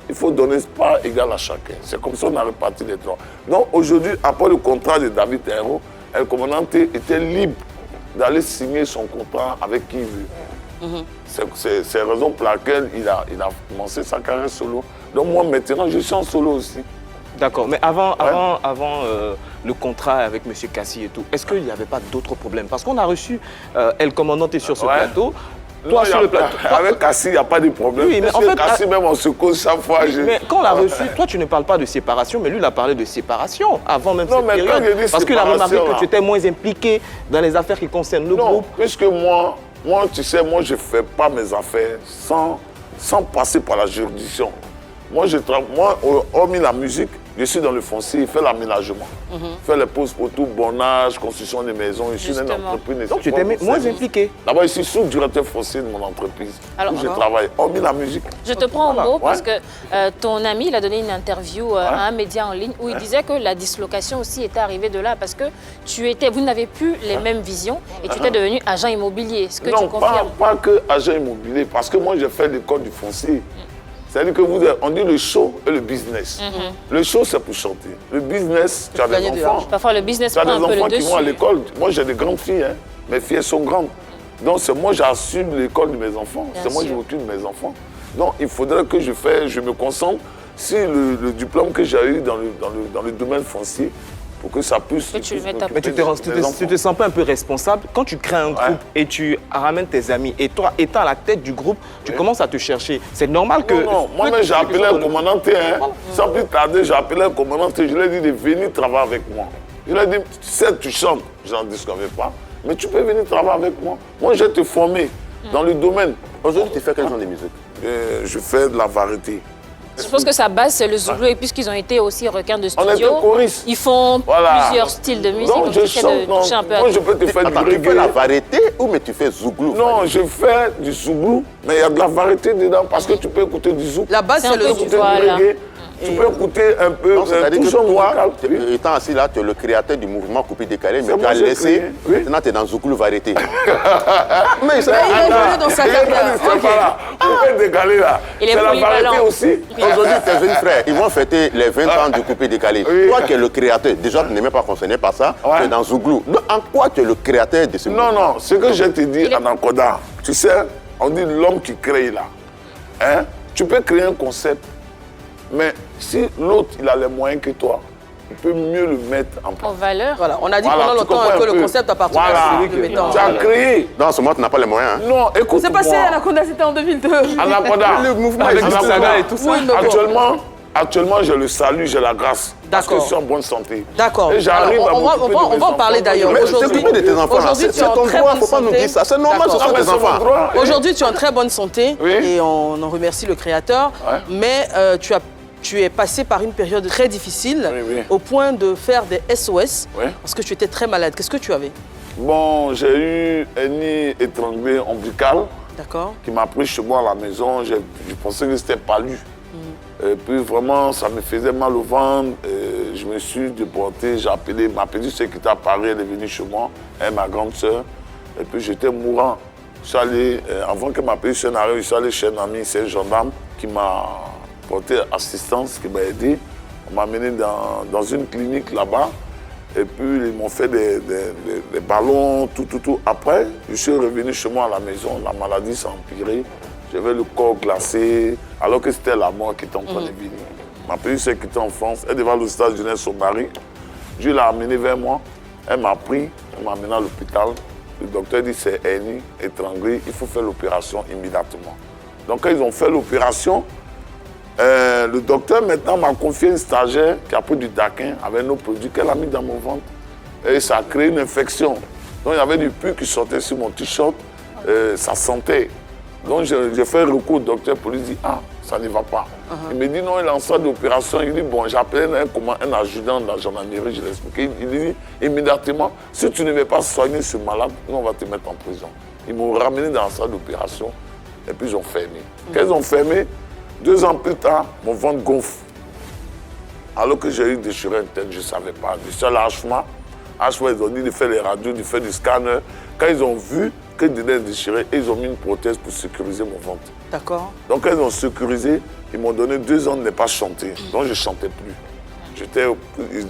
Speaker 6: Il faut donner part égal à chacun. C'est comme ça qu'on a réparti les droits. Donc aujourd'hui, après le contrat de David Théaro, le commandant était libre d'aller signer son contrat avec qui il veut. C'est la raison pour laquelle il a commencé sa carrière solo. Donc moi maintenant, je suis en solo aussi.
Speaker 4: D'accord, mais avant le contrat avec M. Kassi et tout, est-ce qu'il n'y avait pas d'autres problèmes? Parce qu'on a reçu El Commandant sur ce plateau. Toi, sur le plateau.
Speaker 6: Avec Kassi, il n'y a pas de problème.
Speaker 4: Oui, mais en fait,
Speaker 6: Kassi, même on se cause chaque fois.
Speaker 4: Mais quand on l'a reçu, toi, tu ne parles pas de séparation, mais lui, il a parlé de séparation avant même cette période.
Speaker 6: Parce
Speaker 4: qu'il a remarqué que tu étais moins impliqué dans les affaires qui concernent le groupe.
Speaker 6: Puisque moi, tu sais, je ne fais pas mes affaires sans passer par la juridiction. Moi, hormis la musique, je suis dans le foncier, il fait l'aménagement. Fait les poses poteaux, bornage, construction des maisons. Je suis une entreprise.
Speaker 4: Donc tu étais moins impliqué.
Speaker 6: D'abord, je suis sous-directeur foncier de mon entreprise. Alors, où je travaille, hormis la musique.
Speaker 3: Je te prends au mot parce que ton ami, il a donné une interview à un média en ligne où il disait que la dislocation aussi était arrivée de là parce que vous n'avez plus les mêmes visions et tu étais devenu agent immobilier. Est-ce que tu confirmes?
Speaker 6: Pas que agent immobilier, parce que moi, j'ai fait l'école du foncier. C'est-à-dire qu'on dit le show et le business. Le show, c'est pour chanter. Le business, tu as des enfants.
Speaker 3: Parfois, le business
Speaker 6: tu as
Speaker 3: prend un peu le
Speaker 6: des enfants
Speaker 3: dessus.
Speaker 6: qui vont à l'école. Moi, j'ai des grandes filles. Hein. Mes filles, elles sont grandes. Donc, c'est moi, j'assume l'école de mes enfants. C'est moi qui m'occupe de mes enfants. Donc, il faudrait que je me concentre sur le diplôme que j'ai eu dans le domaine foncier pour que ça puisse...
Speaker 4: Mais tu te sens pas un peu responsable quand tu crées un groupe et tu ramènes tes amis et toi, étant à la tête du groupe, tu commences à te chercher. C'est normal que...
Speaker 6: Non, moi-même, j'ai appelé un commandant T. Sans plus tarder, j'ai appelé un commandant T. Je lui ai dit de venir travailler avec moi. Je lui ai dit, certes, tu chantes, je n'en disconnais pas, mais tu peux venir travailler avec moi. Moi, je vais te former dans le domaine.
Speaker 2: Aujourd'hui, tu fais quel genre de musique?
Speaker 6: Je fais de la variété.
Speaker 3: Je pense que sa base, c'est le zoulou. Et puisqu'ils ont été aussi requins de studio,
Speaker 6: on était choristes.
Speaker 3: Ils font plusieurs styles de musique.
Speaker 6: Donc, je chante. Moi, je peux te faire du reggae.
Speaker 2: Tu fais la variété ou mais tu fais zouglou?
Speaker 6: Non, je fais du zouglou, mais il y a de la variété dedans parce que tu peux écouter du zouk.
Speaker 1: La base, c'est le zouk.
Speaker 6: Tu peux écouter un peu.
Speaker 2: Donc, c'est-à-dire que toi, étant assis là, tu es le créateur du mouvement coupé décalé, mais tu as laissé. Maintenant, tu es dans zouglou variété.
Speaker 1: Mais il a évolué dans sa carrière.
Speaker 6: Coupé décalé là. C'est la variété aussi.
Speaker 2: Aujourd'hui, tes jeunes frères, ils vont fêter les 20 ans du coupé décalé. Toi qui es le créateur, déjà tu n'es même pas concerné par ça, tu es dans zouglou. En quoi tu es le créateur de ce mouvement?
Speaker 6: Non, ce que je te dis en Ankoda, tu sais, on dit l'homme qui crée là. Hein? Tu peux créer un concept, mais si l'autre il a les moyens que toi, il peut mieux le mettre en place.
Speaker 3: En valeur.
Speaker 1: Voilà, on a dit pendant longtemps que le concept appartenait à celui qui le mettait.
Speaker 6: Tu as créé.
Speaker 2: Dans ce moment, tu n'as pas les moyens. Hein?
Speaker 6: Non, écoute.
Speaker 1: C'est passé à Anaconda, c'était en 2002.
Speaker 6: Anaconda.
Speaker 1: Le mouvement
Speaker 4: avec Saga et tout ça.
Speaker 6: Actuellement, j'ai le salut, j'ai la grâce. Parce que je suis en bonne santé.
Speaker 1: D'accord.
Speaker 6: Et j'arrive à
Speaker 1: m'occuper de mes enfants. On va en parler d'ailleurs.
Speaker 2: Aujourd'hui, c'est ton droit, il ne faut pas nous dire ça. C'est normal, ce sont tes enfants.
Speaker 1: Aujourd'hui, tu es en très bonne santé et on en remercie le créateur. Mais tu es passé par une période très difficile au point de faire des SOS parce que tu étais très malade. Qu'est-ce que tu avais?
Speaker 6: Bon, j'ai eu un nid étranglé ombilical qui m'a pris chez moi à la maison. Je pensais que c'était palu. Et puis vraiment, ça me faisait mal au ventre. je me suis déporté, j'ai appelé ma petite sœur qui était à Paris, elle est venue chez moi, et ma grande sœur. Et puis j'étais mourant. Je suis allé, avant que ma petite sœur n'arrive, je suis allé chez un ami, c'est un gendarme qui m'a porté assistance, qui m'a aidé. On m'a amené dans une clinique là-bas. Et puis ils m'ont fait des ballons, tout. Après, je suis revenu chez moi à la maison, la maladie s'est empirée. J'avais le corps glacé, alors que c'était la mort qui était en train de venir. Ma petite sœur qui était en France, elle devait aller au stade jeunesse son mari. Je l'ai amenée vers moi, elle m'a pris, elle m'a amené à l'hôpital. Le docteur dit c'est hernie, étranglée, il faut faire l'opération immédiatement. Donc quand ils ont fait l'opération, le docteur maintenant m'a confié une stagiaire qui a pris du daquin avec nos produits qu'elle a mis dans mon ventre. Et ça a créé une infection. Donc il y avait du pus qui sortait sur mon t-shirt, ça sentait. Donc j'ai fait recours au docteur pour lui dire, ah, ça ne va pas. Il me dit, non, il est en salle d'opération. Il dit, bon, j'ai appelé un adjudant de la gendarmerie, je l'ai expliqué. Il dit, immédiatement, si tu ne veux pas soigner ce malade, nous, on va te mettre en prison. Ils m'ont ramené dans la salle d'opération et puis ils ont fermé. Quand ils ont fermé, 2 ans plus tard, mon ventre gonfle. Alors que j'ai eu déchiré une tête, je ne savais pas. Je suis allé à HFMA. HFMA, ils ont dit de faire les radios, de faire du scanner. Quand ils ont vu que c'était déchiré, ils ont mis une prothèse pour sécuriser mon ventre.
Speaker 1: D'accord.
Speaker 6: Donc quand ils ont sécurisé, ils m'ont donné 2 ans de ne pas chanter. Donc je ne chantais plus. Je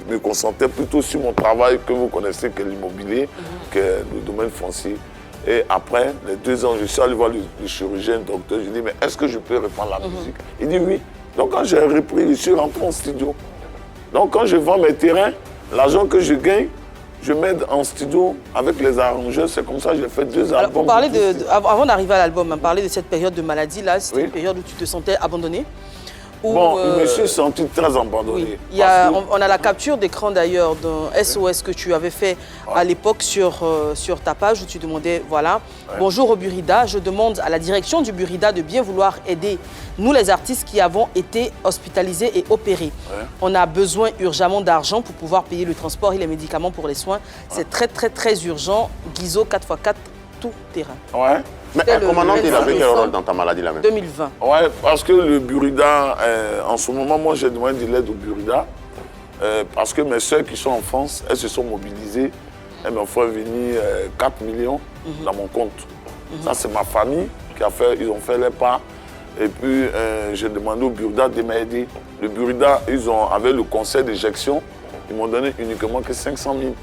Speaker 6: me concentrais plutôt sur mon travail que vous connaissez, que l'immobilier, que le domaine foncier. Et après, les 2 ans, je suis allé voir le chirurgien, le docteur. Je lui ai dit, mais est-ce que je peux reprendre la musique? Il dit oui. Donc quand j'ai repris, je suis rentré en studio. Donc quand je vends mes terrains, l'argent que je gagne, je m'aide en studio avec les arrangeurs. C'est comme ça que j'ai fait 2 albums.
Speaker 1: Alors, avant d'arriver à l'album, parler de cette période de maladie, là, c'était une période où tu te sentais abandonné?
Speaker 6: Bon, je me suis senti très abandonné.
Speaker 1: Oui. On a la capture d'écran d'ailleurs d'un SOS que tu avais fait à l'époque sur ta page où tu demandais, voilà, bonjour au Burida, je demande à la direction du Burida de bien vouloir aider nous les artistes qui avons été hospitalisés et opérés. On a besoin urgemment d'argent pour pouvoir payer le transport et les médicaments pour les soins. C'est très urgent. Guizot 4x4 tout terrain.
Speaker 2: Ouais. Mais commandant, il avait quel rôle dans ta maladie là même?
Speaker 1: 2020.
Speaker 6: Ouais, parce que le Burida, en ce moment, moi j'ai demandé de l'aide au Burida. Parce que mes soeurs qui sont en France, elles se sont mobilisées. Elles m'ont fait venir 4 millions dans mon compte. Ça, c'est ma famille qui a fait, ils ont fait les pas. Et puis, j'ai demandé au Burida de m'aider. Le Burida, avec le conseil d'éjection, ils m'ont donné uniquement que 500 000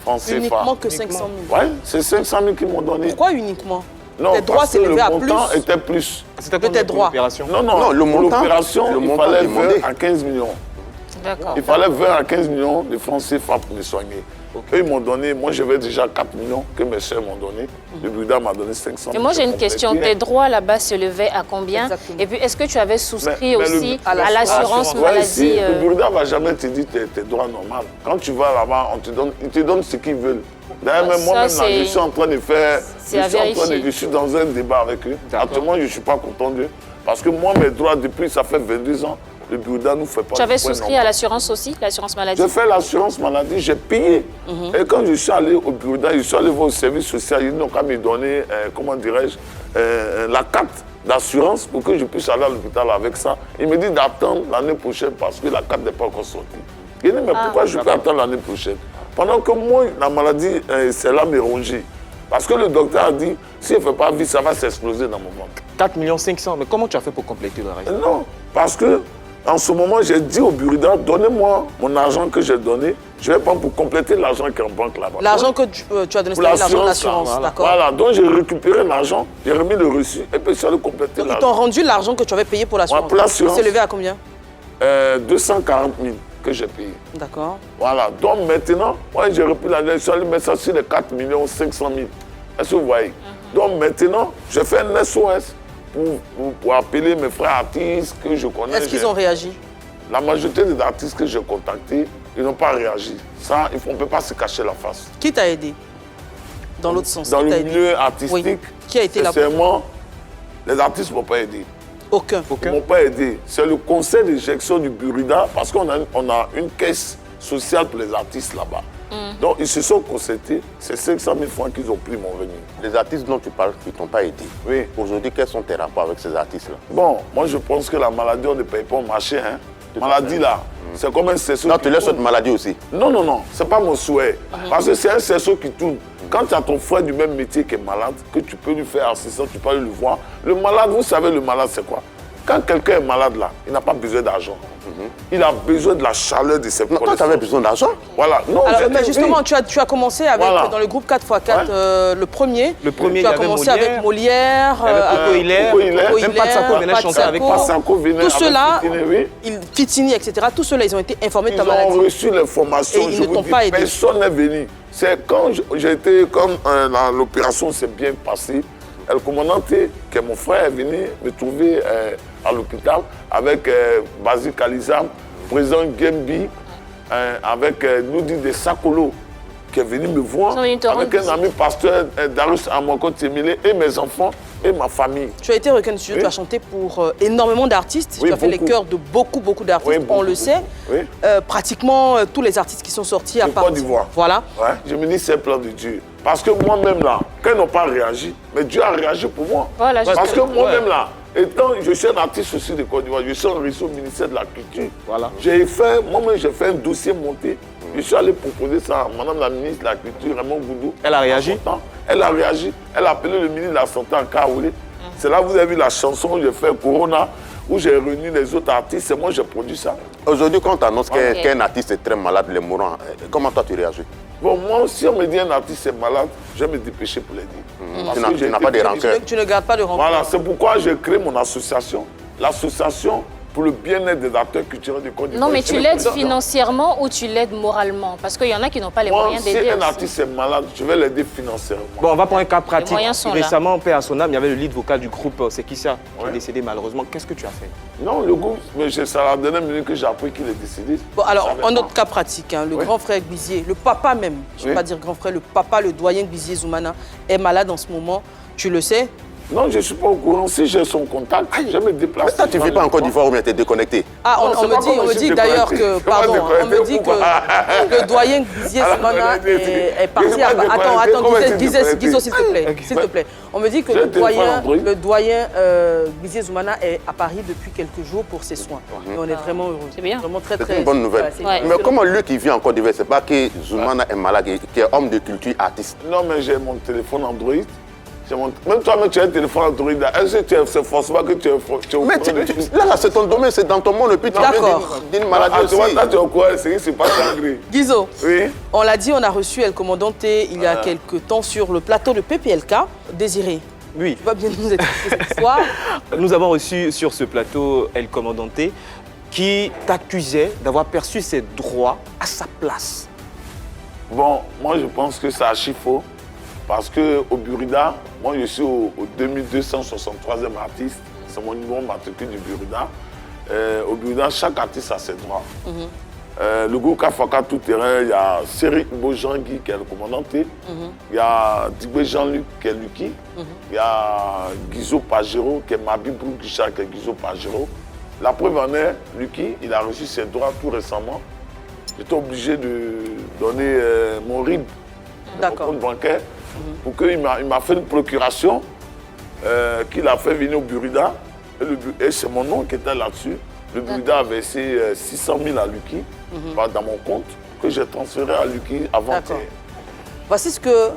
Speaker 6: francs CFA.
Speaker 1: Uniquement que 500 000?
Speaker 6: Oui, c'est 500 000 qu'ils m'ont donné.
Speaker 1: Pourquoi uniquement?
Speaker 6: Non,
Speaker 1: tes droits s'élevaient à plus.
Speaker 6: Le montant était plus.
Speaker 4: C'était combien pour l'opération?
Speaker 6: Non, le montant, l'opération, il fallait 20 à 15 millions.
Speaker 3: D'accord.
Speaker 6: Il fallait 20 à 15 millions de francs CFA pour me soigner. Eux, ils m'ont donné, moi j'avais déjà 4 millions que mes soeurs m'ont donné. Le Burida m'a donné 500 000.
Speaker 3: Et moi j'ai une question, tes droits là-bas s'élevaient à combien?
Speaker 1: Exactement.
Speaker 3: Et puis est-ce que tu avais souscrit aussi
Speaker 1: à
Speaker 3: l'assurance maladie?
Speaker 6: Si, le Burida ne va jamais te dire tes droits normaux. Quand tu vas là-bas, ils te donnent ce qu'ils veulent. D'ailleurs, même moi-même, je suis en train de faire... Je suis dans un débat avec eux. Actuellement, je ne suis pas content d'eux. Parce que moi, mes droits, depuis, ça fait 22 ans, le Burida ne nous fait pas...
Speaker 3: Tu avais souscrit à l'assurance aussi, l'assurance maladie?
Speaker 6: J'ai fait l'assurance maladie, j'ai payé. Et quand je suis allé au Burida, je suis allé voir au service social, ils n'ont qu'à me donner, comment dirais-je, la carte d'assurance pour que je puisse aller à l'hôpital avec ça. Il me dit d'attendre l'année prochaine parce que la carte n'est pas encore sortie. Je dis, mais pourquoi je peux attendre l'année prochaine? Pendant que moi, la maladie, c'est là me ronger. Parce que le docteur a dit, si je ne fais pas vite, ça va s'exploser dans mon ventre.
Speaker 4: 4 500 000, mais comment tu as fait pour compléter le reste?
Speaker 6: Non, parce que en ce moment, j'ai dit au Burida, donnez-moi mon argent que j'ai donné. Je vais prendre pour compléter l'argent qui est en banque là-bas.
Speaker 1: L'argent que tu as donné, c'est l'argent de l'assurance, d'accord?
Speaker 6: Voilà, donc j'ai récupéré l'argent, j'ai remis le reçu et puis je suis allé compléter l'argent.
Speaker 1: Ils t'ont rendu l'argent que tu avais payé pour l'assurance?
Speaker 6: Pour l'assurance.
Speaker 1: Il s'est levé à combien?
Speaker 6: 240 000 que j'ai payé.
Speaker 1: D'accord.
Speaker 6: Voilà, donc maintenant, moi j'ai repris l'argent, je suis allé mettre ça sur les 4 500 000. Est-ce que vous voyez? Donc maintenant, je fais un SOS pour appeler mes frères artistes que je connais.
Speaker 1: Est-ce qu'ils ont réagi?
Speaker 6: La majorité des artistes que j'ai contactés, ils n'ont pas réagi. Ça, on ne peut pas se cacher la face.
Speaker 1: Qui t'a aidé? Dans l'autre sens?
Speaker 6: Dans le milieu artistique,
Speaker 1: oui. Qui a été là?
Speaker 6: Sincèrement, les artistes ne m'ont pas aidé.
Speaker 1: Aucun.
Speaker 6: Ils ne m'ont pas aidé. C'est le conseil d'éjection du Burida, parce qu'on a une caisse sociale pour les artistes là-bas. Donc, ils se sont concertés. C'est 500 000 francs qu'ils ont pris mon revenu.
Speaker 2: Les artistes dont tu parles, qui ne t'ont pas aidé.
Speaker 6: Oui.
Speaker 2: Aujourd'hui, quels sont tes rapports avec ces artistes-là?
Speaker 6: Bon, moi, je pense que la maladie, on ne paye pas au marché. Hein. Maladie là, c'est comme un cerceau.
Speaker 2: Non, tu laisses cette maladie aussi.
Speaker 6: Non, non, non, c'est pas mon souhait. Parce que c'est un cerceau qui tourne. Quand tu as ton frère du même métier qui est malade, que tu peux lui faire assistance, tu peux aller le voir. Le malade, vous savez, le malade, c'est quoi? Quand quelqu'un est malade là, il n'a pas besoin d'argent. Il a besoin de la chaleur de ses connaissances.
Speaker 2: Toi, tu avais besoin d'argent?
Speaker 6: Voilà. Non,
Speaker 1: alors, mais justement, tu as commencé avec,
Speaker 6: Voilà.
Speaker 1: dans le groupe 4x4, le premier.
Speaker 4: Le premier,
Speaker 1: tu as
Speaker 4: il y avait
Speaker 1: commencé avec Molière,
Speaker 4: Coco Hilaire, même Patsako venait chanter avec
Speaker 6: Patsako venait
Speaker 1: tout cela,
Speaker 6: avec Fitini, oui.
Speaker 1: Fitini, etc. Tout cela, ils ont été informés de ta
Speaker 6: Ils ont
Speaker 1: maladie.
Speaker 6: reçu l'information.
Speaker 1: Et ils
Speaker 6: Je
Speaker 1: ne
Speaker 6: vous
Speaker 1: t'ont
Speaker 6: dis,
Speaker 1: pas aidé.
Speaker 6: personne n'est venu. C'est quand j'étais, comme l'opération s'est bien passée, le commandant T, qui est mon frère, est venu me trouver à l'hôpital avec Basile Kalizam, président Gembi, avec Noudi de Sakolo, qui est venu me voir, avec un ami pasteur, Darius Amakot Temile, et mes enfants et ma famille.
Speaker 1: Tu as été reconnu, tu as chanté pour énormément d'artistes,
Speaker 6: Oui,
Speaker 1: tu as fait les
Speaker 6: beaucoup.
Speaker 1: chœurs de beaucoup d'artistes,
Speaker 6: Oui,
Speaker 1: on le
Speaker 6: beaucoup.
Speaker 1: sait.
Speaker 6: Oui.
Speaker 1: Pratiquement tous les artistes qui sont sortis à
Speaker 6: De
Speaker 1: part.
Speaker 6: Côte d'Ivoire.
Speaker 1: Voilà.
Speaker 6: Ouais. Je me dis, c'est le plan de Dieu. Parce que moi-même là, quand ils n'ont pas réagi, mais Dieu a réagi pour moi.
Speaker 3: Voilà,
Speaker 6: Parce que
Speaker 3: justement.
Speaker 6: moi-même là, étant, je suis un artiste aussi de Côte d'Ivoire, je suis en réseau au ministère de la Culture.
Speaker 4: Voilà.
Speaker 6: Moi-même, j'ai fait un dossier monté. Je suis allé proposer ça à Madame la ministre de la Culture, Raymond Goudou.
Speaker 4: Elle a réagi?
Speaker 6: Elle a réagi. Elle a appelé le ministre de la Santé en Kaoulé. C'est là que vous avez vu la chanson où j'ai fait Corona, où j'ai réuni les autres artistes. C'est moi qui j'ai produit ça.
Speaker 2: Aujourd'hui, quand tu annonces qu'un artiste est très malade, les mourants, comment toi tu réagis?
Speaker 6: Bon, moi, si on me dit un artiste est malade, je vais me dépêcher pour les dire. Parce que
Speaker 2: Tu n'as
Speaker 6: j'ai
Speaker 2: pas de
Speaker 6: été-
Speaker 2: rancœur.
Speaker 1: Tu ne gardes pas de rancœur.
Speaker 6: Voilà, c'est pourquoi j'ai créé mon association. L'association pour le bien-être des acteurs culturels du Côte d'Ivoire.
Speaker 3: Non, mais
Speaker 6: Je suis
Speaker 3: tu
Speaker 6: le
Speaker 3: l'aides
Speaker 6: président.
Speaker 3: financièrement ou tu l'aides moralement? Parce qu'il y en a qui n'ont pas les
Speaker 6: Moi,
Speaker 3: moyens
Speaker 6: si
Speaker 3: d'aider.
Speaker 6: un
Speaker 3: aussi.
Speaker 6: artiste est malade, je vais l'aider financièrement.
Speaker 4: Bon, on va prendre un cas pratique.
Speaker 3: moyens sont là.
Speaker 4: Récemment, paix à son âme, il y avait le lead vocal du groupe Sekissa qui est décédé malheureusement. Qu'est-ce que tu as fait?
Speaker 6: Non, le groupe, mais c'est à la dernière minute que j'ai appris qu'il est décédé.
Speaker 1: Bon, alors,
Speaker 6: Je savais
Speaker 1: un
Speaker 6: pas.
Speaker 1: autre cas pratique, hein, le
Speaker 6: Oui.
Speaker 1: grand frère Gbizier, le papa même, je ne vais
Speaker 6: Oui.
Speaker 1: pas dire grand frère, le papa, le doyen Gbizier Zoumana, est malade en ce moment. Tu le sais?
Speaker 6: Non, je ne suis pas au courant. Si j'ai son contact, je me déplace.
Speaker 2: Mais toi, tu ne vis pas en Côte d'Ivoire ou bien tu es déconnecté?
Speaker 1: Ah,
Speaker 6: Non,
Speaker 1: on
Speaker 6: c'est
Speaker 1: me
Speaker 6: pas
Speaker 1: dit,
Speaker 6: comme
Speaker 1: on me
Speaker 6: je suis
Speaker 1: dit d'ailleurs que,
Speaker 6: déconnecté.
Speaker 1: pardon,
Speaker 6: C'est pas
Speaker 1: on me dit
Speaker 6: déconnecté
Speaker 1: que le doyen Gbizier
Speaker 6: Alors,
Speaker 1: Zoumana
Speaker 6: déconnecté.
Speaker 1: est parti
Speaker 6: Je suis
Speaker 1: à...
Speaker 6: pas
Speaker 1: Attends,
Speaker 6: déconnecté.
Speaker 1: Guizo, s'il te plaît, s'il te plaît. On me dit que
Speaker 6: J'ai un téléphone Android.
Speaker 1: le doyen Gbizier Zoumana est à Paris depuis quelques jours pour ses soins. Et on est vraiment heureux.
Speaker 3: C'est bien.
Speaker 1: Vraiment très,
Speaker 2: C'est
Speaker 1: très...
Speaker 2: une bonne nouvelle.
Speaker 1: Voilà, c'est
Speaker 3: Ouais.
Speaker 2: Mais comment lui qui vit en Côte d'Ivoire, c'est pas que Zoumana est malade, qui est homme de culture, artiste?
Speaker 6: Non, mais j'ai mon téléphone Android. Même toi, tu as un téléphone Android. Est-ce que c'est forcément que tu es au
Speaker 2: Mais
Speaker 6: courant?
Speaker 2: là, c'est ton domaine, c'est dans ton monde, et puis tu viens
Speaker 1: D'accord.
Speaker 2: d'une maladie
Speaker 6: Ah,
Speaker 2: aussi.
Speaker 6: tu vois, toi, tu es au courant, c'est qui c'est pas Sangri.
Speaker 1: Guizo,
Speaker 6: Oui.
Speaker 1: on l'a dit, on a reçu El Commandante il y a quelques temps sur le plateau de PPLK. Désiré,
Speaker 4: Oui.
Speaker 1: tu vas bien nous expliquer cette histoire.
Speaker 4: Nous avons reçu sur ce plateau El Commandante qui t'accusait d'avoir perçu ses droits à sa place.
Speaker 6: Bon, moi, je pense que c'est archi faux. Parce qu'au Burida, moi, je suis au 2263e artiste. C'est mon numéro matricule du Burida. Au Burida, chaque artiste a ses droits. Le groupe Kafaka Tout Terrain, il y a Seri Ibo Jean-Guy qui est le commandant T. Il y a Digbe Jean-Luc qui est Lucky. Il y a Guizo Pajero qui est Mabi Broukisha qui est Guizo Pajero. La preuve en est, Lucky, il a reçu ses droits tout récemment. J'étais obligé de donner mon RIB, mon
Speaker 1: D'accord.
Speaker 6: compte bancaire, pour qu'il m'a fait une procuration qu'il a fait venir au Burida. Et c'est mon nom qui était là-dessus. Le Burida a versé 600 000 à Lucky dans mon compte, que j'ai transféré à Lucky avant.
Speaker 1: D'accord. Voici ce que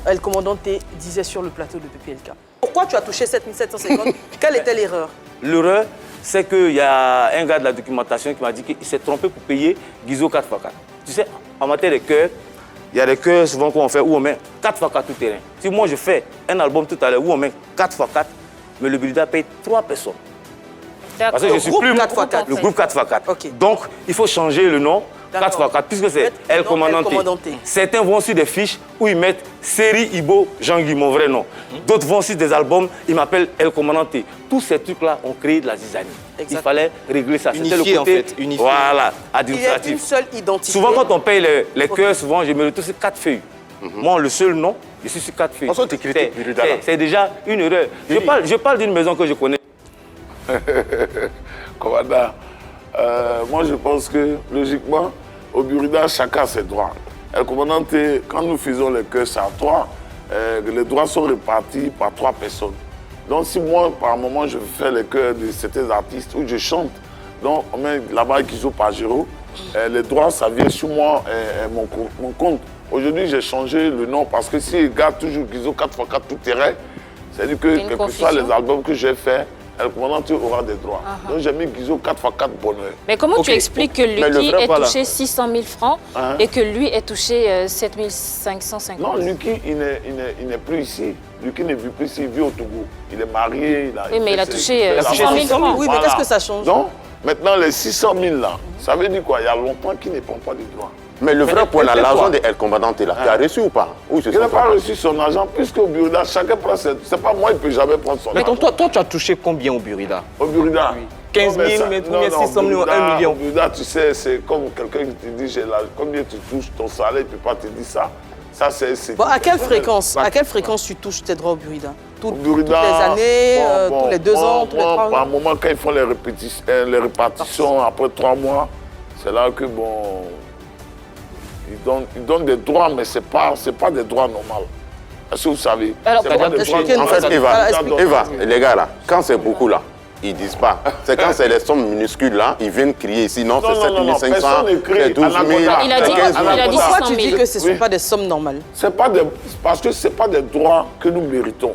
Speaker 1: El Commandante disait sur le plateau de PPLK. Pourquoi tu as touché 7750? Quelle était l'erreur?
Speaker 7: L'erreur, c'est qu'il y a un gars de la documentation qui m'a dit qu'il s'est trompé pour payer Guizo 4x4. Tu sais, en matière de chœurs, il y a des chœurs souvent qu'on fait où on met 4x4 tout terrain. Si moi je fais un album tout à l'heure où on met 4x4, mais le Burida paye 3 personnes. Parce que je suis
Speaker 1: groupe
Speaker 7: plus
Speaker 1: 4x4.
Speaker 7: le groupe 4x4.
Speaker 1: Ok.
Speaker 7: Donc, il faut changer le nom
Speaker 1: D'accord.
Speaker 7: 4x4, puisque c'est
Speaker 1: Mettre le
Speaker 7: El
Speaker 1: nom
Speaker 7: Commandante.
Speaker 1: El Commandante.
Speaker 7: Certains vont sur des fiches où ils mettent Seri Ibo Jean-Guy, mon vrai nom. D'autres vont sur des albums, ils m'appellent El Commandante. Tous ces trucs-là ont créé de la zizanie.
Speaker 1: Exact.
Speaker 7: Il fallait régler ça. C'était
Speaker 4: Unifier,
Speaker 7: le côté,
Speaker 4: en fait, unifier.
Speaker 7: voilà,
Speaker 1: Il y a une
Speaker 7: administratif.
Speaker 1: seule identité.
Speaker 7: Souvent, quand on paye les chœurs, souvent, je me retrouve sur 4 feuilles. Moi, le seul nom, je suis sur 4 feuilles.
Speaker 2: En fait, tu critiques Burida, là.
Speaker 7: C'est déjà une erreur. Je parle d'une maison que je connais.
Speaker 6: Commandant, moi je pense que logiquement, au Burida, chacun a ses droits. El Commandant, quand nous faisons les chœurs, c'est à 3. Les droits sont répartis par 3 personnes. Donc si moi, par moment, je fais les chœurs de certains artistes où je chante, Donc, on met là-bas Guizo Pajero. Les droits, ça vient sur moi, mon compte. Aujourd'hui, j'ai changé le nom parce que si il garde toujours Guizo 4x4 tout terrain, c'est-à-dire que quels que soient les albums que j'ai faits, le commandant aura des droits. Donc j'ai mis Guizo 4x4 bonheur.
Speaker 3: Mais comment tu expliques que Lucky ait touché 600 000 francs et que lui ait touché 7 550?
Speaker 6: Non, Lucky, il n'est plus ici. Lucky ne vit plus ici, il vit au Togo. Il est marié.
Speaker 3: Oui, mais il a touché 600 000 francs.
Speaker 1: Oui, mais qu'est-ce que ça change?
Speaker 6: Donc, maintenant, les 600 000 là, ça veut dire quoi? Il y a longtemps qu'il ne prend pas de droits.
Speaker 2: Mais le vrai point, l'argent de El Commandante là, tu as reçu ou pas?
Speaker 6: Il n'a pas reçu son argent, puisque au Burida, chacun prend ses... C'est pas moi, il ne peut jamais prendre son argent.
Speaker 4: Mais toi, tu as touché combien au Burida?
Speaker 6: Au Burida
Speaker 4: 15 000, mais 600 000, 1 million.
Speaker 6: Au Burida, tu sais, c'est comme quelqu'un qui te dit, combien tu touches ton salaire, il ne peut pas te dire ça. Ça, c'est...
Speaker 1: Bon, à quelle fréquence tu touches tes droits au Burida? Toutes les années, tous les 2 ans, tous les 3 ans?
Speaker 6: Par moment, quand ils font les répartitions, après 3 mois, c'est là que, bon... Ils donnent des droits, mais ce n'est pas des droits normaux. Est-ce que vous savez?
Speaker 1: Alors,
Speaker 2: en fait, Eva, les gars là, quand c'est beaucoup là, ils ne disent pas. C'est quand c'est les sommes minuscules là, ils viennent crier ici, non, c'est 7 500, c'est 12 000, c'est 15 000.
Speaker 1: Pourquoi tu dis que ce ne sont pas des sommes normales?
Speaker 6: Parce que ce n'est pas des droits que nous méritons.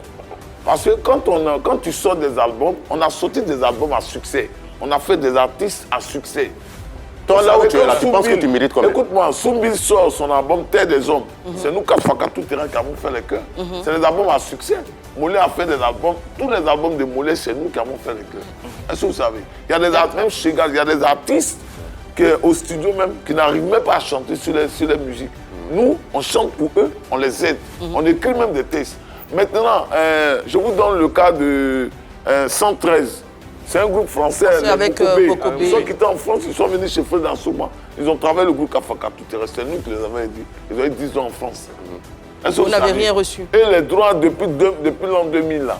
Speaker 6: Parce que quand tu sors des albums, on a sorti des albums à succès. On a fait des artistes à succès.
Speaker 2: Toi, là où tu es là, tu penses que tu mérites combien?
Speaker 6: Écoute-moi, Soumbil sort son album Terre des Hommes. C'est nous, 4x4 tout terrain qui avons fait les chœurs. C'est des albums à succès. Mollet a fait des albums. Tous les albums de Mollet, c'est nous qui avons fait les chœurs. Est-ce que vous savez? Il y a des artistes, même chez Gaz, il y a des artistes qui, au studio même, qui n'arrivent même pas à chanter sur les musiques. Nous, on chante pour eux, on les aide. On écrit même des textes. Maintenant, je vous donne le cas de 113. C'est un groupe français,
Speaker 1: avec
Speaker 6: Bokobé. Ils sont quittés en France, ils sont venus chez Fred Dansouma. Ils ont travaillé le groupe Kafaka tout terrain. C'est nous qui les avons aidés. Ils ont eu 10 ans en France.
Speaker 1: Vous n'avez rien reçu.
Speaker 6: Et les droits depuis l'an 2000, là.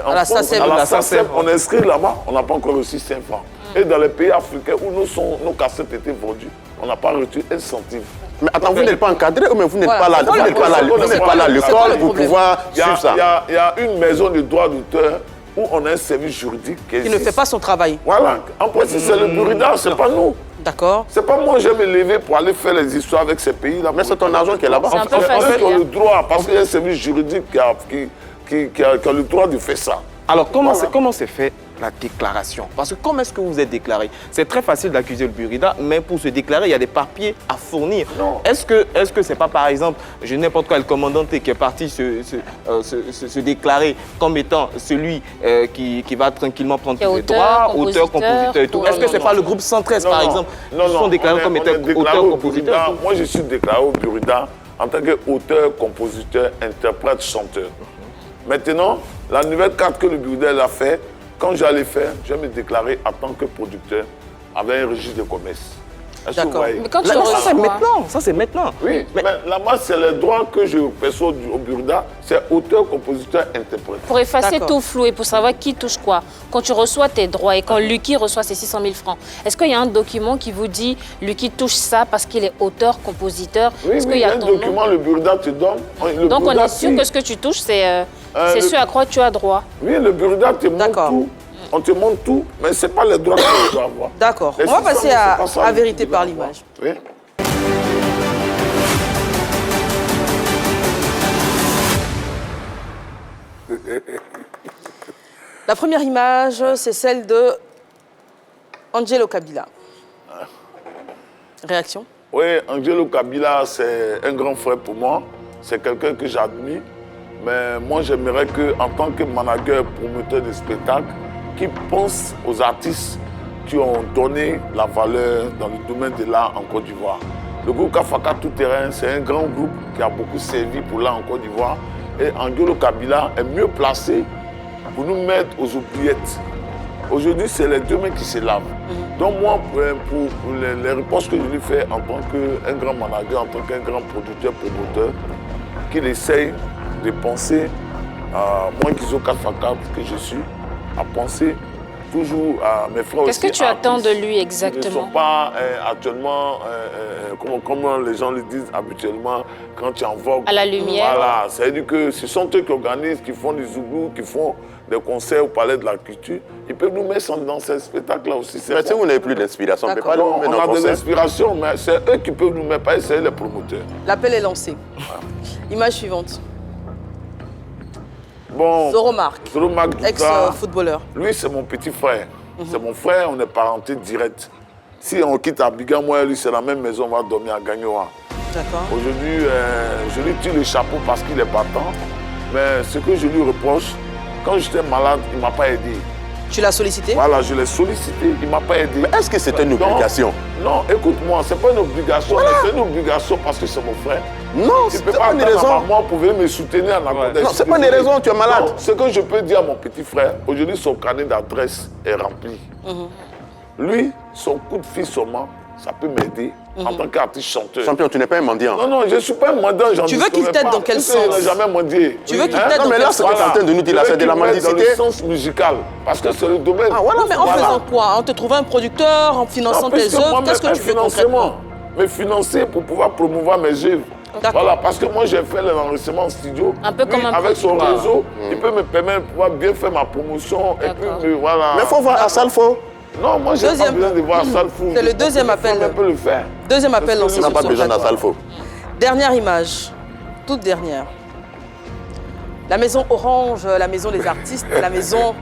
Speaker 1: À la
Speaker 6: SACEM, on est inscrit là-bas, on n'a pas encore reçu 5 francs. Et dans les pays africains où nos cassettes étaient vendues, on n'a pas reçu 1 centime.
Speaker 2: Mais attends, vous n'êtes pas encadré ou vous n'êtes pas là, à l'école pour pouvoir suivre ça?
Speaker 6: Il y a une maison de droit d'auteur où on a un service juridique
Speaker 1: qui ne fait pas son travail.
Speaker 6: Voilà. En principe, c'est le Burida, c'est pas nous.
Speaker 1: D'accord.
Speaker 6: C'est pas moi, je vais me lever pour aller faire les histoires avec ces pays-là.
Speaker 2: Mais c'est ton argent qui est là-bas.
Speaker 3: C'est un peu facile.
Speaker 6: En fait, on a le droit, parce qu'il y a un service juridique qui a le droit de faire ça.
Speaker 4: Alors, comment s'est fait la déclaration? Parce que comment est-ce que vous êtes déclaré? C'est très facile d'accuser le Burida, mais pour se déclarer, il y a des papiers à fournir. Est-ce que c'est pas, par exemple, je n'importe quoi, le commandant qui est parti se déclarer comme étant celui qui va tranquillement prendre tous les droits, auteur, compositeur et tout? Est-ce que c'est pas le groupe 113, par exemple, qui sont déclarés comme étant auteur, compositeur?
Speaker 6: Moi, je suis déclaré au Burida en tant qu'auteur, compositeur, interprète, chanteur. Maintenant, la nouvelle carte que le Burida a fait, quand j'allais faire, je vais me déclarer en tant que producteur avec un registre de commerce.
Speaker 1: D'accord.
Speaker 3: Mais quand tu
Speaker 4: Ça, c'est maintenant.
Speaker 6: Oui, mais là-bas, c'est les droits que je perçois au Burida, c'est auteur, compositeur, interprète.
Speaker 3: Pour effacer tout flou et pour savoir qui touche quoi, quand tu reçois tes droits et quand Lucky reçoit ses 600 000 francs, est-ce qu'il y a un document qui vous dit Lucky touche ça parce qu'il est auteur, compositeur?
Speaker 6: Oui, il y a un document, le Burida te donne.
Speaker 3: Donc on est sûr que ce que tu touches, c'est ce à quoi tu as droit.
Speaker 6: Oui, le Burida te montre tout. On te montre tout, mais ce n'est pas les droits que tu dois avoir.
Speaker 1: D'accord. On va passer à vérité par l'image.
Speaker 6: Oui.
Speaker 1: La première image, c'est celle de Angelo Kabila. Réaction?
Speaker 6: Oui, Angelo Kabila, c'est un grand frère pour moi. C'est quelqu'un que j'admire. Mais moi, j'aimerais qu'en tant que manager, promoteur de spectacle, qui pense aux artistes qui ont donné la valeur dans le domaine de l'art en Côte d'Ivoire. Le groupe Kafaka Tout Terrain, c'est un grand groupe qui a beaucoup servi pour l'art en Côte d'Ivoire. Et Angelo Kabila est mieux placé pour nous mettre aux oubliettes. Aujourd'hui, c'est les deux mains qui se lavent. Donc moi, pour les réponses que je lui fais en tant qu'un grand manager, en tant qu'un grand producteur, promoteur, qu'il essaye de penser à moi, Guizo Kafaka, que je suis, à penser toujours à mes frères aussi.
Speaker 3: Qu'est-ce que tu attends de lui exactement?
Speaker 6: Ils ne sont pas actuellement, comme les gens le disent habituellement, quand tu es en vogue.
Speaker 3: À la lumière.
Speaker 6: Voilà, c'est-à-dire que ce sont eux qui organisent, qui font des zouglous, qui font des concerts au Palais de la Culture. Ils peuvent nous mettre dans ces spectacles-là aussi.
Speaker 2: Mais si vous n'avez plus d'inspiration, on ne peut pas nous mettre
Speaker 6: on
Speaker 2: dans
Speaker 6: a
Speaker 2: le
Speaker 6: des
Speaker 2: concert.
Speaker 6: inspirations, mais c'est eux qui peuvent nous mettre, pas c'est les promoteurs.
Speaker 1: L'appel est lancé. Image suivante.
Speaker 6: Bon,
Speaker 1: Zoro Mark,
Speaker 6: Douta,
Speaker 1: ex-footballeur.
Speaker 6: lui, c'est mon petit frère. C'est mon frère, on est parenté direct. Si on quitte Abidjan, moi et lui, c'est la même maison, on va dormir à Gagnoa.
Speaker 1: D'accord.
Speaker 6: Aujourd'hui, je lui tire le chapeau parce qu'il est battant. Mais ce que je lui reproche, quand j'étais malade, il ne m'a pas aidé.
Speaker 1: Tu l'as sollicité?
Speaker 6: Voilà, je l'ai sollicité, il ne m'a pas aidé.
Speaker 2: Mais est-ce que c'était une obligation?
Speaker 6: Non, écoute-moi, ce n'est pas une obligation, mais c'est une obligation parce que c'est mon frère.
Speaker 2: Non,
Speaker 6: Tu
Speaker 2: c'est
Speaker 6: ne peux pas
Speaker 2: pas une
Speaker 6: attendre
Speaker 2: raison.
Speaker 6: à maman pour venir me soutenir en Anaconda.
Speaker 2: Non, c'est pas une raison, tu es malade.
Speaker 6: Non, ce que je peux dire à mon petit frère, aujourd'hui, son carnet d'adresse est rempli. Lui, son coup de fil seulement, ça peut m'aider en tant qu'artiste chanteur.
Speaker 2: Champion, tu n'es pas un mendiant.
Speaker 6: Non, non, je ne suis pas un mendiant, j'en
Speaker 1: Tu veux qu'il
Speaker 6: discuterai
Speaker 1: t'aide
Speaker 6: pas.
Speaker 1: dans quel
Speaker 6: Parce que
Speaker 1: sens?
Speaker 6: je n'ai jamais mendié.
Speaker 1: Tu veux qu'il
Speaker 6: Hein?
Speaker 1: t'aide
Speaker 2: Non,
Speaker 1: dans
Speaker 2: mais
Speaker 1: quel
Speaker 2: là,
Speaker 1: sens?
Speaker 2: c'est en train de nous dire, là, c'est de la
Speaker 6: Je veux qu'il m'aide
Speaker 2: mendicité.
Speaker 6: dans le sens musical, parce que c'est le domaine.
Speaker 1: Ah voilà, mais en
Speaker 6: Voilà.
Speaker 1: faisant quoi? En te trouvant un producteur, en finançant
Speaker 6: Non,
Speaker 1: tes
Speaker 6: puisque
Speaker 1: œuvres?
Speaker 6: moi,
Speaker 1: Qu'est-ce que
Speaker 6: un
Speaker 1: tu fais concrètement?
Speaker 6: me financer pour pouvoir promouvoir mes œuvres.
Speaker 1: D'accord.
Speaker 6: Voilà, parce que moi j'ai fait l'enregistrement en studio.
Speaker 3: Un peu comme un
Speaker 6: avec son
Speaker 3: producteur.
Speaker 6: réseau, il peut me permettre de pouvoir bien faire ma promotion et
Speaker 3: D'accord.
Speaker 6: puis voilà.
Speaker 2: Mais il faut voir à Salfo.
Speaker 6: Non, moi j'ai pas
Speaker 1: Deuxième-
Speaker 6: besoin de voir Salfou.
Speaker 1: C'est le deuxième appel.
Speaker 6: On peut le faire.
Speaker 1: Deuxième appel
Speaker 6: Parce que
Speaker 1: lancé
Speaker 2: On n'a
Speaker 1: sur
Speaker 2: pas
Speaker 1: son
Speaker 2: besoin
Speaker 1: plateau.
Speaker 2: d'Assalfo.
Speaker 1: Dernière image, toute dernière. La maison Orange, la maison des artistes, la maison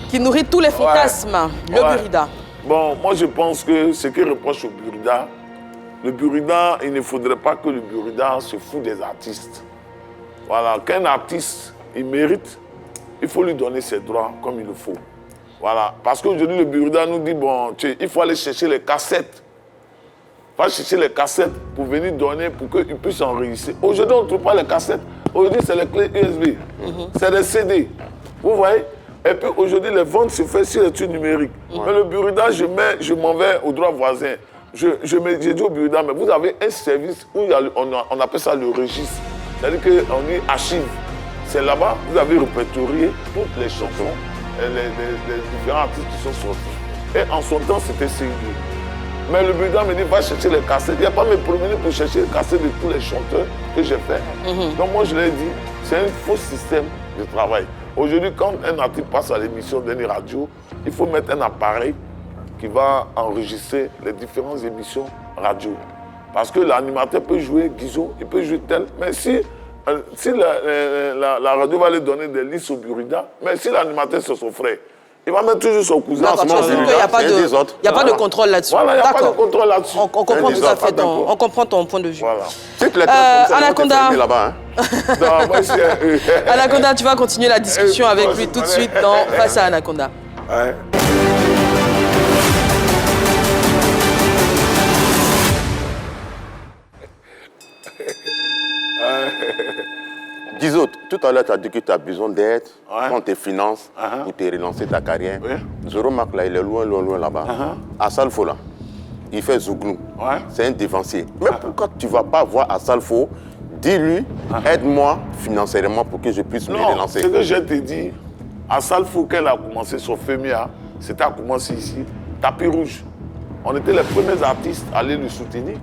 Speaker 1: qui nourrit tous les fantasmes, le
Speaker 6: Ouais.
Speaker 1: Burida.
Speaker 6: Bon, moi je pense que ce qui reproche au Burida, le Burida, il ne faudrait pas que le Burida se fout des artistes. Voilà, qu'un artiste, il mérite, il faut lui donner ses droits comme il le faut. Voilà, parce qu'aujourd'hui le Burida nous dit, bon, il faut aller chercher les cassettes. Va chercher les cassettes pour venir donner, pour qu'ils puissent enregistrer. Aujourd'hui, on ne trouve pas les cassettes. Aujourd'hui, c'est les clés USB. C'est des CD. Vous voyez? Et puis aujourd'hui, les ventes se font sur les trucs numériques. Mais le Burida, je m'en vais au droit voisin. J'ai dit au Burida, mais vous avez un service où on appelle ça le registre. C'est-à-dire qu'on dit archive. C'est là-bas, vous avez répertorié toutes les chansons, les différents artistes qui sont sortis. Et en son temps, c'était CID. Mais le Burida me dit, va chercher les cassettes. Il n'y a pas me promener pour chercher les cassettes de tous les chanteurs que j'ai fait. Donc moi, je l'ai dit, c'est un faux système de travail. Aujourd'hui, quand un artiste passe à l'émission d'une radio, il faut mettre un appareil qui va enregistrer les différentes émissions radio. Parce que l'animateur peut jouer Guizot, il peut jouer tel. Mais si la radio va lui donner des listes au Burida, mais si l'animateur c'est son frère, il va mettre toujours son cousin.
Speaker 1: D'accord, tu
Speaker 2: non,
Speaker 1: veux dire
Speaker 2: Burida,
Speaker 1: qu'il n'y a pas
Speaker 2: c'est un des autres.
Speaker 1: de, il y a pas de contrôle là-dessus.
Speaker 6: Voilà, il n'y a pas de
Speaker 1: D'accord.
Speaker 6: contrôle là-dessus.
Speaker 1: On comprend
Speaker 2: Un
Speaker 1: tout
Speaker 2: des
Speaker 1: à
Speaker 2: autres,
Speaker 1: fait
Speaker 6: d'accord.
Speaker 1: on comprend ton point de vue.
Speaker 6: Voilà.
Speaker 2: C'est que les téléphone,
Speaker 1: Anaconda.
Speaker 2: c'est là-bas. Hein.
Speaker 6: Non, moi, c'est...
Speaker 1: Anaconda, tu vas continuer la discussion avec lui tout de suite dans Face à Anaconda.
Speaker 6: Ouais.
Speaker 2: Guizot, tout à l'heure, tu as dit que tu as besoin d'aide
Speaker 6: Ouais.
Speaker 2: pour tes finances, pour te relancer ta carrière.
Speaker 6: Oui.
Speaker 2: Zoro Mark, là, il est loin, loin, loin là-bas. À Salfo, là, il fait Zouglou.
Speaker 6: Ouais.
Speaker 2: C'est un dévancier. Mais pourquoi tu ne vas pas voir à Salfo, dis-lui, aide-moi financièrement pour que je puisse me
Speaker 6: Non,
Speaker 2: relancer.
Speaker 6: ce que je te dis, à Salfou, qu'elle a commencé son FEMIA, c'était à commencer ici, tapis rouge. On était les premiers artistes à aller le soutenir.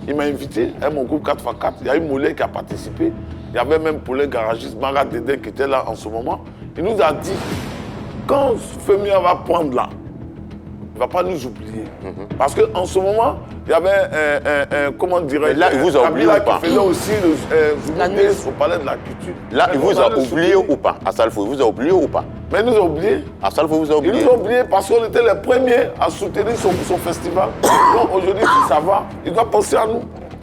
Speaker 6: Il m'a invité, à mon groupe 4x4. Il y a eu Mollet qui a participé. Il y avait même Paulin Garagiste, Marat Dédé qui était là en ce moment. Il nous a dit, quand FEMIA va prendre là, il ne va pas nous oublier. Parce qu'en ce moment, il y avait comment dirais-je,
Speaker 2: Mais là, il vous a oublié
Speaker 6: Kabila
Speaker 2: ou pas?
Speaker 6: qui faisait aussi
Speaker 1: La
Speaker 6: le
Speaker 1: nuit.
Speaker 6: au Palais de la Culture.
Speaker 2: Là,
Speaker 6: Mais
Speaker 2: il vous
Speaker 6: on va
Speaker 2: a
Speaker 6: le
Speaker 2: oublié
Speaker 6: soutenir.
Speaker 2: ou pas? À Salfo, il vous a oublié ou pas?
Speaker 6: Mais il nous a oubliés.
Speaker 2: À Salfo, il vous a
Speaker 6: Ils
Speaker 2: oublié?
Speaker 6: nous ont oubliés parce qu'on était les premiers à soutenir son festival. Donc aujourd'hui, si ça va, il doit penser à nous.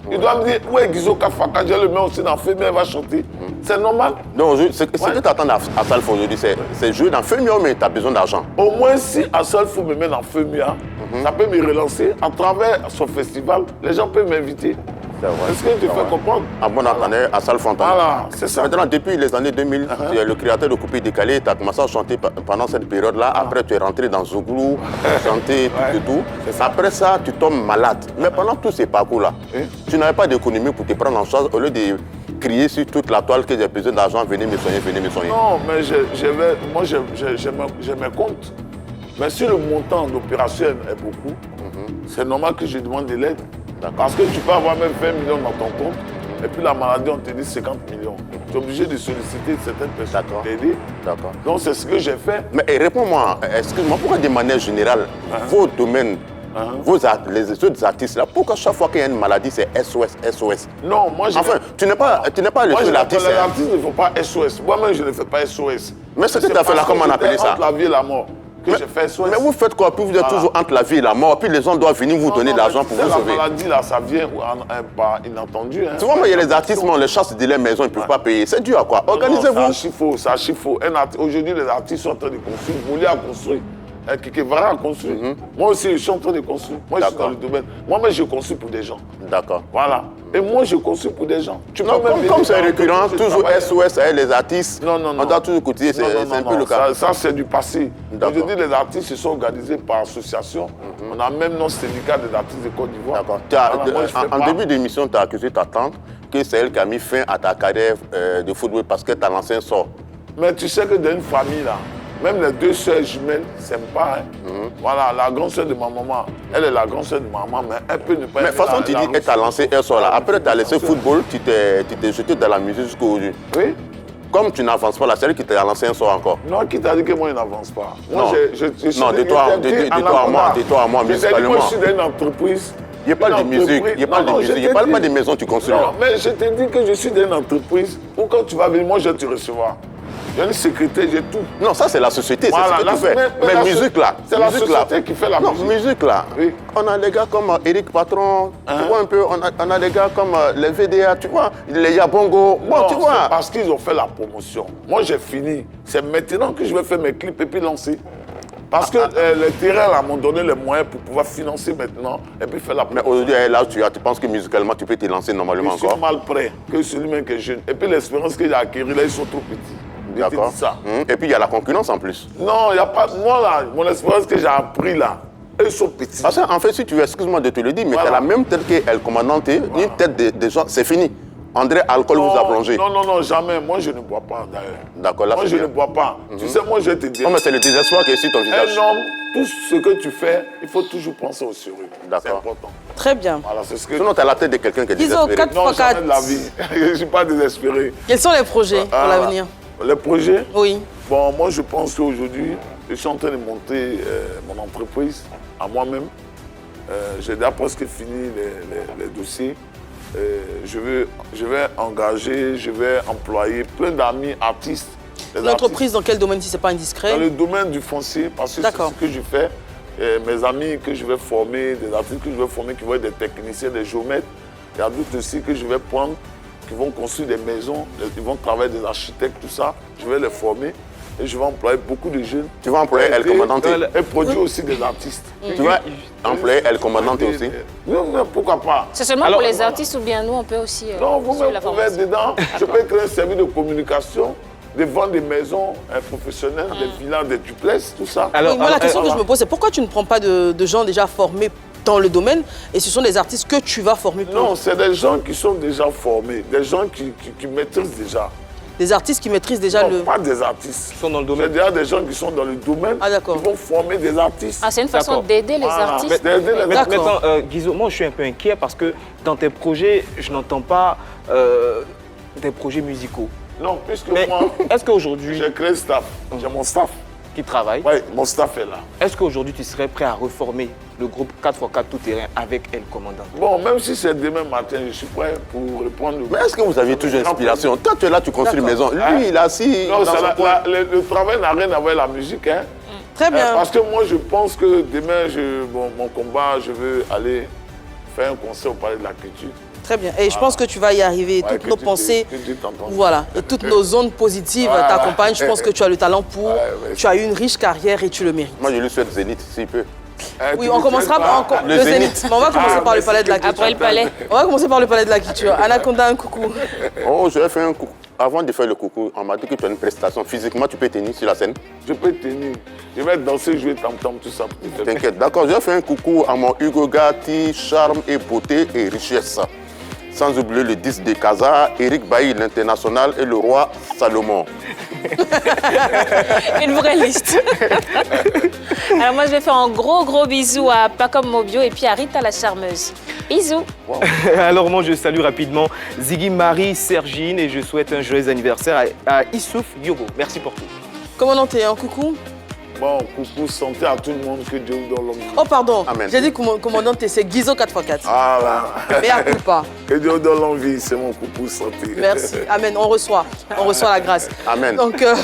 Speaker 6: Il doit me dire, où est Guizot Kafaka? Je le mets aussi dans Fémia, il va chanter. C'est normal.
Speaker 2: Donc, ce que tu attends à Salfo aujourd'hui, c'est jouer dans Fémia, mais tu as besoin d'argent.
Speaker 6: Au moins, si à seul faut me mettre dans Fémia, ça peut me relancer. À travers son festival, les gens peuvent m'inviter.
Speaker 2: C'est vrai.
Speaker 6: Est-ce que tu fais comprendre?
Speaker 2: À bon entendeur, à Salfo entendeur.
Speaker 6: Voilà, c'est ça.
Speaker 2: Maintenant, depuis les années 2000, tu es le créateur de Coupé Décalé, tu as commencé à chanter pendant cette période-là. Après, tu es rentré dans Zouglou, chanter tout et tout. Après ça, tu tombes malade. Mais pendant tous ces parcours-là, tu n'avais pas d'économie pour te prendre en charge au lieu de crier sur toute la toile que j'ai besoin d'argent, venez me soigner, venez me soigner.
Speaker 6: Non, mais moi, j'ai mes comptes. Mais si le montant d'opération est beaucoup, c'est normal que je demande de l'aide. Parce que tu peux avoir même 20 millions dans ton compte. Et puis la maladie, on te dit 50 millions. Tu es obligé de solliciter certaines personnes pour t'aider.
Speaker 2: D'accord.
Speaker 6: Donc c'est ce que j'ai fait.
Speaker 2: Mais réponds-moi, excuse-moi, pourquoi de manière générale, vos domaines, les autres artistes, là, pourquoi chaque fois qu'il y a une maladie, c'est SOS, SOS?
Speaker 6: Non, moi je...
Speaker 2: Enfin, tu n'es pas le
Speaker 6: Moi,
Speaker 2: seul artiste.
Speaker 6: les artistes ne font pas SOS. Moi-même, je ne fais pas SOS.
Speaker 2: Mais ce que tu as fait là, comment on appelle ça?
Speaker 6: Entre la vie et la mort. Que je fais SOS.
Speaker 2: Mais vous faites quoi? Puis vous êtes toujours entre la vie et la mort, puis les gens doivent venir vous donner de l'argent pour vous sauver.
Speaker 6: La maladie, là, ça vient par inattendu. Hein.
Speaker 2: Tu vois, il y a les artistes, on les chasse de les maisons, ils ne peuvent pas payer. C'est dur à quoi? Organisez-vous.
Speaker 6: C'est archi faux. Aujourd'hui, les artistes sont en train de construire. Vous voulez à construire. Kikevara a construit. Moi aussi, je suis en train de construire. Moi, je suis dans le domaine. Moi-même, je construis pour des gens.
Speaker 2: D'accord.
Speaker 6: Voilà. Et moi, je construis pour des gens.
Speaker 2: Comme c'est récurrent, toujours SOS avec les artistes, on doit toujours cotiser, c'est un peu le cas.
Speaker 6: Ça, c'est du passé. Aujourd'hui, les artistes se sont organisés par association. On a même nos syndicats des artistes de Côte d'Ivoire.
Speaker 2: D'accord. En début d'émission, tu as accusé ta tante que c'est elle qui a mis fin à ta carrière de football parce que tu as lancé un sort.
Speaker 6: Mais tu sais que dans une famille, là, même les deux sœurs jumelles ne s'aiment pas. Voilà, la grande sœur de ma maman, elle est la grande sœur de ma maman, mais elle peut ne pas...
Speaker 2: Mais de toute façon, tu dis qu'elle t'a lancé un sort là. Après, tu as laissé le football, tu t'es jeté dans la musique jusqu'au aujourd'hui.
Speaker 6: Oui.
Speaker 2: Comme tu n'avances pas, la série qui t'a lancé un sort encore.
Speaker 6: Non, qui t'a dit que moi, je n'avance pas.
Speaker 2: Non, de toi à moi, musicalement.
Speaker 6: Moi, je suis dans une entreprise.
Speaker 2: Il parle de musique, il parle de musique, il ne parle pas des maisons que tu construis.
Speaker 6: Non, mais je te dis que je suis dans une entreprise où quand tu vas venir, moi, je vais te recevoir. J'ai une secrétaire, j'ai tout.
Speaker 2: Non, ça c'est la société,
Speaker 6: voilà,
Speaker 2: c'est ce que tu fais. Mais musique là.
Speaker 6: C'est la société qui fait la musique.
Speaker 2: Non, musique là. Oui. On a des gars comme Eric Patron, tu vois un peu, on a des gars comme les VDA, tu vois, les Yabongo. Bon,
Speaker 6: non,
Speaker 2: tu vois.
Speaker 6: Parce qu'ils ont fait la promotion. Moi j'ai fini. C'est maintenant que je vais faire mes clips et puis lancer. Parce que les terrains m'ont donné les moyens pour pouvoir financer maintenant et puis faire la promotion.
Speaker 2: Mais aujourd'hui, là, tu penses que musicalement, tu peux te lancer normalement encore?
Speaker 6: Je suis mal prêt que celui-même qui est jeune. Et puis l'expérience que j'ai acquérie là, ils sont trop petits.
Speaker 2: D'accord. Et puis il y a la concurrence en plus.
Speaker 6: Non, il n'y a pas. Moi là, mon expérience que j'ai appris là, ils sont petits.
Speaker 2: Parce qu'en fait, si tu veux, excuse-moi de te le dire, mais tu as la même tête qu'elle commandante, une tête des gens, c'est fini. André, alcool vous a plongé.
Speaker 6: Non, jamais. Moi, je ne bois pas d'ailleurs.
Speaker 2: D'accord, là,
Speaker 6: moi, je ne bois pas. Tu sais, moi, je vais te dire.
Speaker 2: Non, mais c'est le désespoir qui est sur ton visage.
Speaker 6: Un homme, tout ce que tu fais, il faut toujours penser au sérieux. C'est important.
Speaker 1: Très bien.
Speaker 6: Voilà, c'est ce que...
Speaker 2: Sinon, tu as la tête de quelqu'un qui est
Speaker 1: Disons,
Speaker 2: désespéré.
Speaker 1: 4 x 4.
Speaker 6: Jamais de la vie. Je ne suis pas désespéré.
Speaker 1: Quels sont les projets pour l'avenir?
Speaker 6: Les projets?
Speaker 1: Oui.
Speaker 6: Bon, moi, je pense qu'aujourd'hui, je suis en train de monter mon entreprise à moi-même. J'ai déjà presque fini les dossiers. Je vais engager, je vais employer plein d'amis artistes.
Speaker 1: L'entreprise dans quel domaine si ce n'est pas indiscret?
Speaker 6: Dans le domaine du foncier, parce que c'est ce que je fais. Mes amis que je vais former, des artistes que je vais former qui vont être des techniciens, des géomètres. Il y a d'autres aussi que je vais prendre, qui vont construire des maisons, ils vont travailler des architectes, tout ça. Je vais les former. Et je vais employer beaucoup de jeunes.
Speaker 2: Tu vas employer El Commandante?
Speaker 6: Et produire aussi des artistes.
Speaker 2: Tu vas employer El Commandante aussi?
Speaker 6: Non, mais pourquoi pas?
Speaker 3: C'est seulement pour les artistes ou bien nous, on peut aussi...
Speaker 6: non, vous-même pouvez être dedans. Je peux créer un service de communication, de vendre des maisons professionnelles, des villas, des duplex, tout ça.
Speaker 1: Alors, moi, la question que je me pose, c'est pourquoi tu ne prends pas de gens déjà formés dans le domaine et ce sont des artistes que tu vas former pour?
Speaker 6: Non, c'est des gens qui sont déjà formés, des gens qui maîtrisent déjà.
Speaker 1: Des artistes qui maîtrisent déjà
Speaker 6: non, pas des artistes.
Speaker 4: Qui sont dans le domaine.
Speaker 6: C'est déjà des gens qui sont dans le domaine.
Speaker 1: Ah, d'accord.
Speaker 6: Qui vont former des artistes.
Speaker 3: Ah, c'est une façon d'aider les artistes.
Speaker 4: Maintenant, Guizo, moi je suis un peu inquiet parce que dans tes projets, je n'entends pas des projets musicaux.
Speaker 6: Non, puisque
Speaker 4: mais
Speaker 6: moi,
Speaker 4: est-ce qu'aujourd'hui...
Speaker 6: j'ai créé le staff. J'ai mon staff.
Speaker 4: Qui travaille.
Speaker 6: Oui, mon staff est là.
Speaker 4: Est-ce qu'aujourd'hui tu serais prêt à reformer le groupe 4x4 tout-terrain avec El Commandante?
Speaker 6: Bon, même si c'est demain matin, je suis prêt pour reprendre le...
Speaker 2: Mais est-ce que vous avez toujours inspiration? Toi, tu es là, tu construis une maison. Lui, il est assis.
Speaker 6: Non, le travail n'a rien à voir avec la musique. Hein.
Speaker 1: Très bien.
Speaker 6: Parce que moi, je pense que demain, mon combat, je veux aller faire un concert au Palais de la Culture.
Speaker 1: Très bien. Et je pense que tu vas y arriver. Toutes nos pensées, voilà, et toutes nos ondes positives t'accompagnent. Je pense que tu as le talent pour. Tu as eu une riche carrière et tu le mérites.
Speaker 2: Moi, je lui souhaite Zénith, s'il peut.
Speaker 1: Oui, on commencera par le Zénith. Mais on va commencer par le Palais de la Culture.
Speaker 3: Après le Palais.
Speaker 1: On va commencer par le Palais de la Culture. Anaconda, un coucou.
Speaker 2: Oh, je vais faire un coucou. Avant de faire le coucou, on m'a dit que tu as une prestation. Physiquement, tu peux tenir sur la scène?
Speaker 6: Je peux tenir. Je vais danser, jouer tam-tam, tout ça.
Speaker 2: T'inquiète, d'accord. Je vais faire un coucou à mon Hugo Gatti, charme et beauté et richesse. Sans oublier le 10 de Casa, Eric Bailly, l'international et le roi Salomon.
Speaker 3: Une vraie liste. Alors moi, je vais faire un gros bisou à Pacom Mobio et puis à Rita la charmeuse. Bisous.
Speaker 4: Wow. Alors moi, je salue rapidement Ziggy Marie Sergine et je souhaite un joyeux anniversaire à Issouf Yogo. Merci pour tout.
Speaker 1: Commandant, t'es un coucou?
Speaker 6: Bon, coucou, santé à tout le monde, que Dieu vous donne longue vie.
Speaker 1: Oh, pardon.
Speaker 2: Amen.
Speaker 1: J'ai dit commandant, c'est Guizo 4x4.
Speaker 6: Ah là.
Speaker 1: Mais à coup pas.
Speaker 6: Que Dieu vous donne longue vie, c'est mon coucou, santé.
Speaker 1: Merci. Amen. On reçoit la grâce.
Speaker 2: Amen.
Speaker 1: Donc, Guizo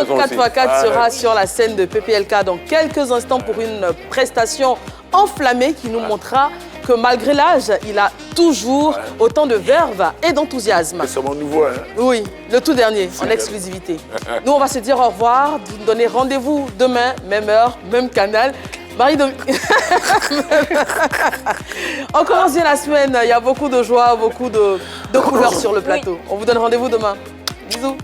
Speaker 1: 4x4 sera sur la scène de PPLK dans quelques instants pour une prestation enflammée qui nous montrera que malgré l'âge, il a toujours autant de verve et d'enthousiasme.
Speaker 6: C'est mon nouveau, hein?
Speaker 1: Oui, le tout dernier, en exclusivité. Nous, on va se dire au revoir, vous nous donnez rendez-vous demain, même heure, même canal. On commence bien la semaine, il y a beaucoup de joie, beaucoup de couleurs sur le plateau. On vous donne rendez-vous demain. Bisous.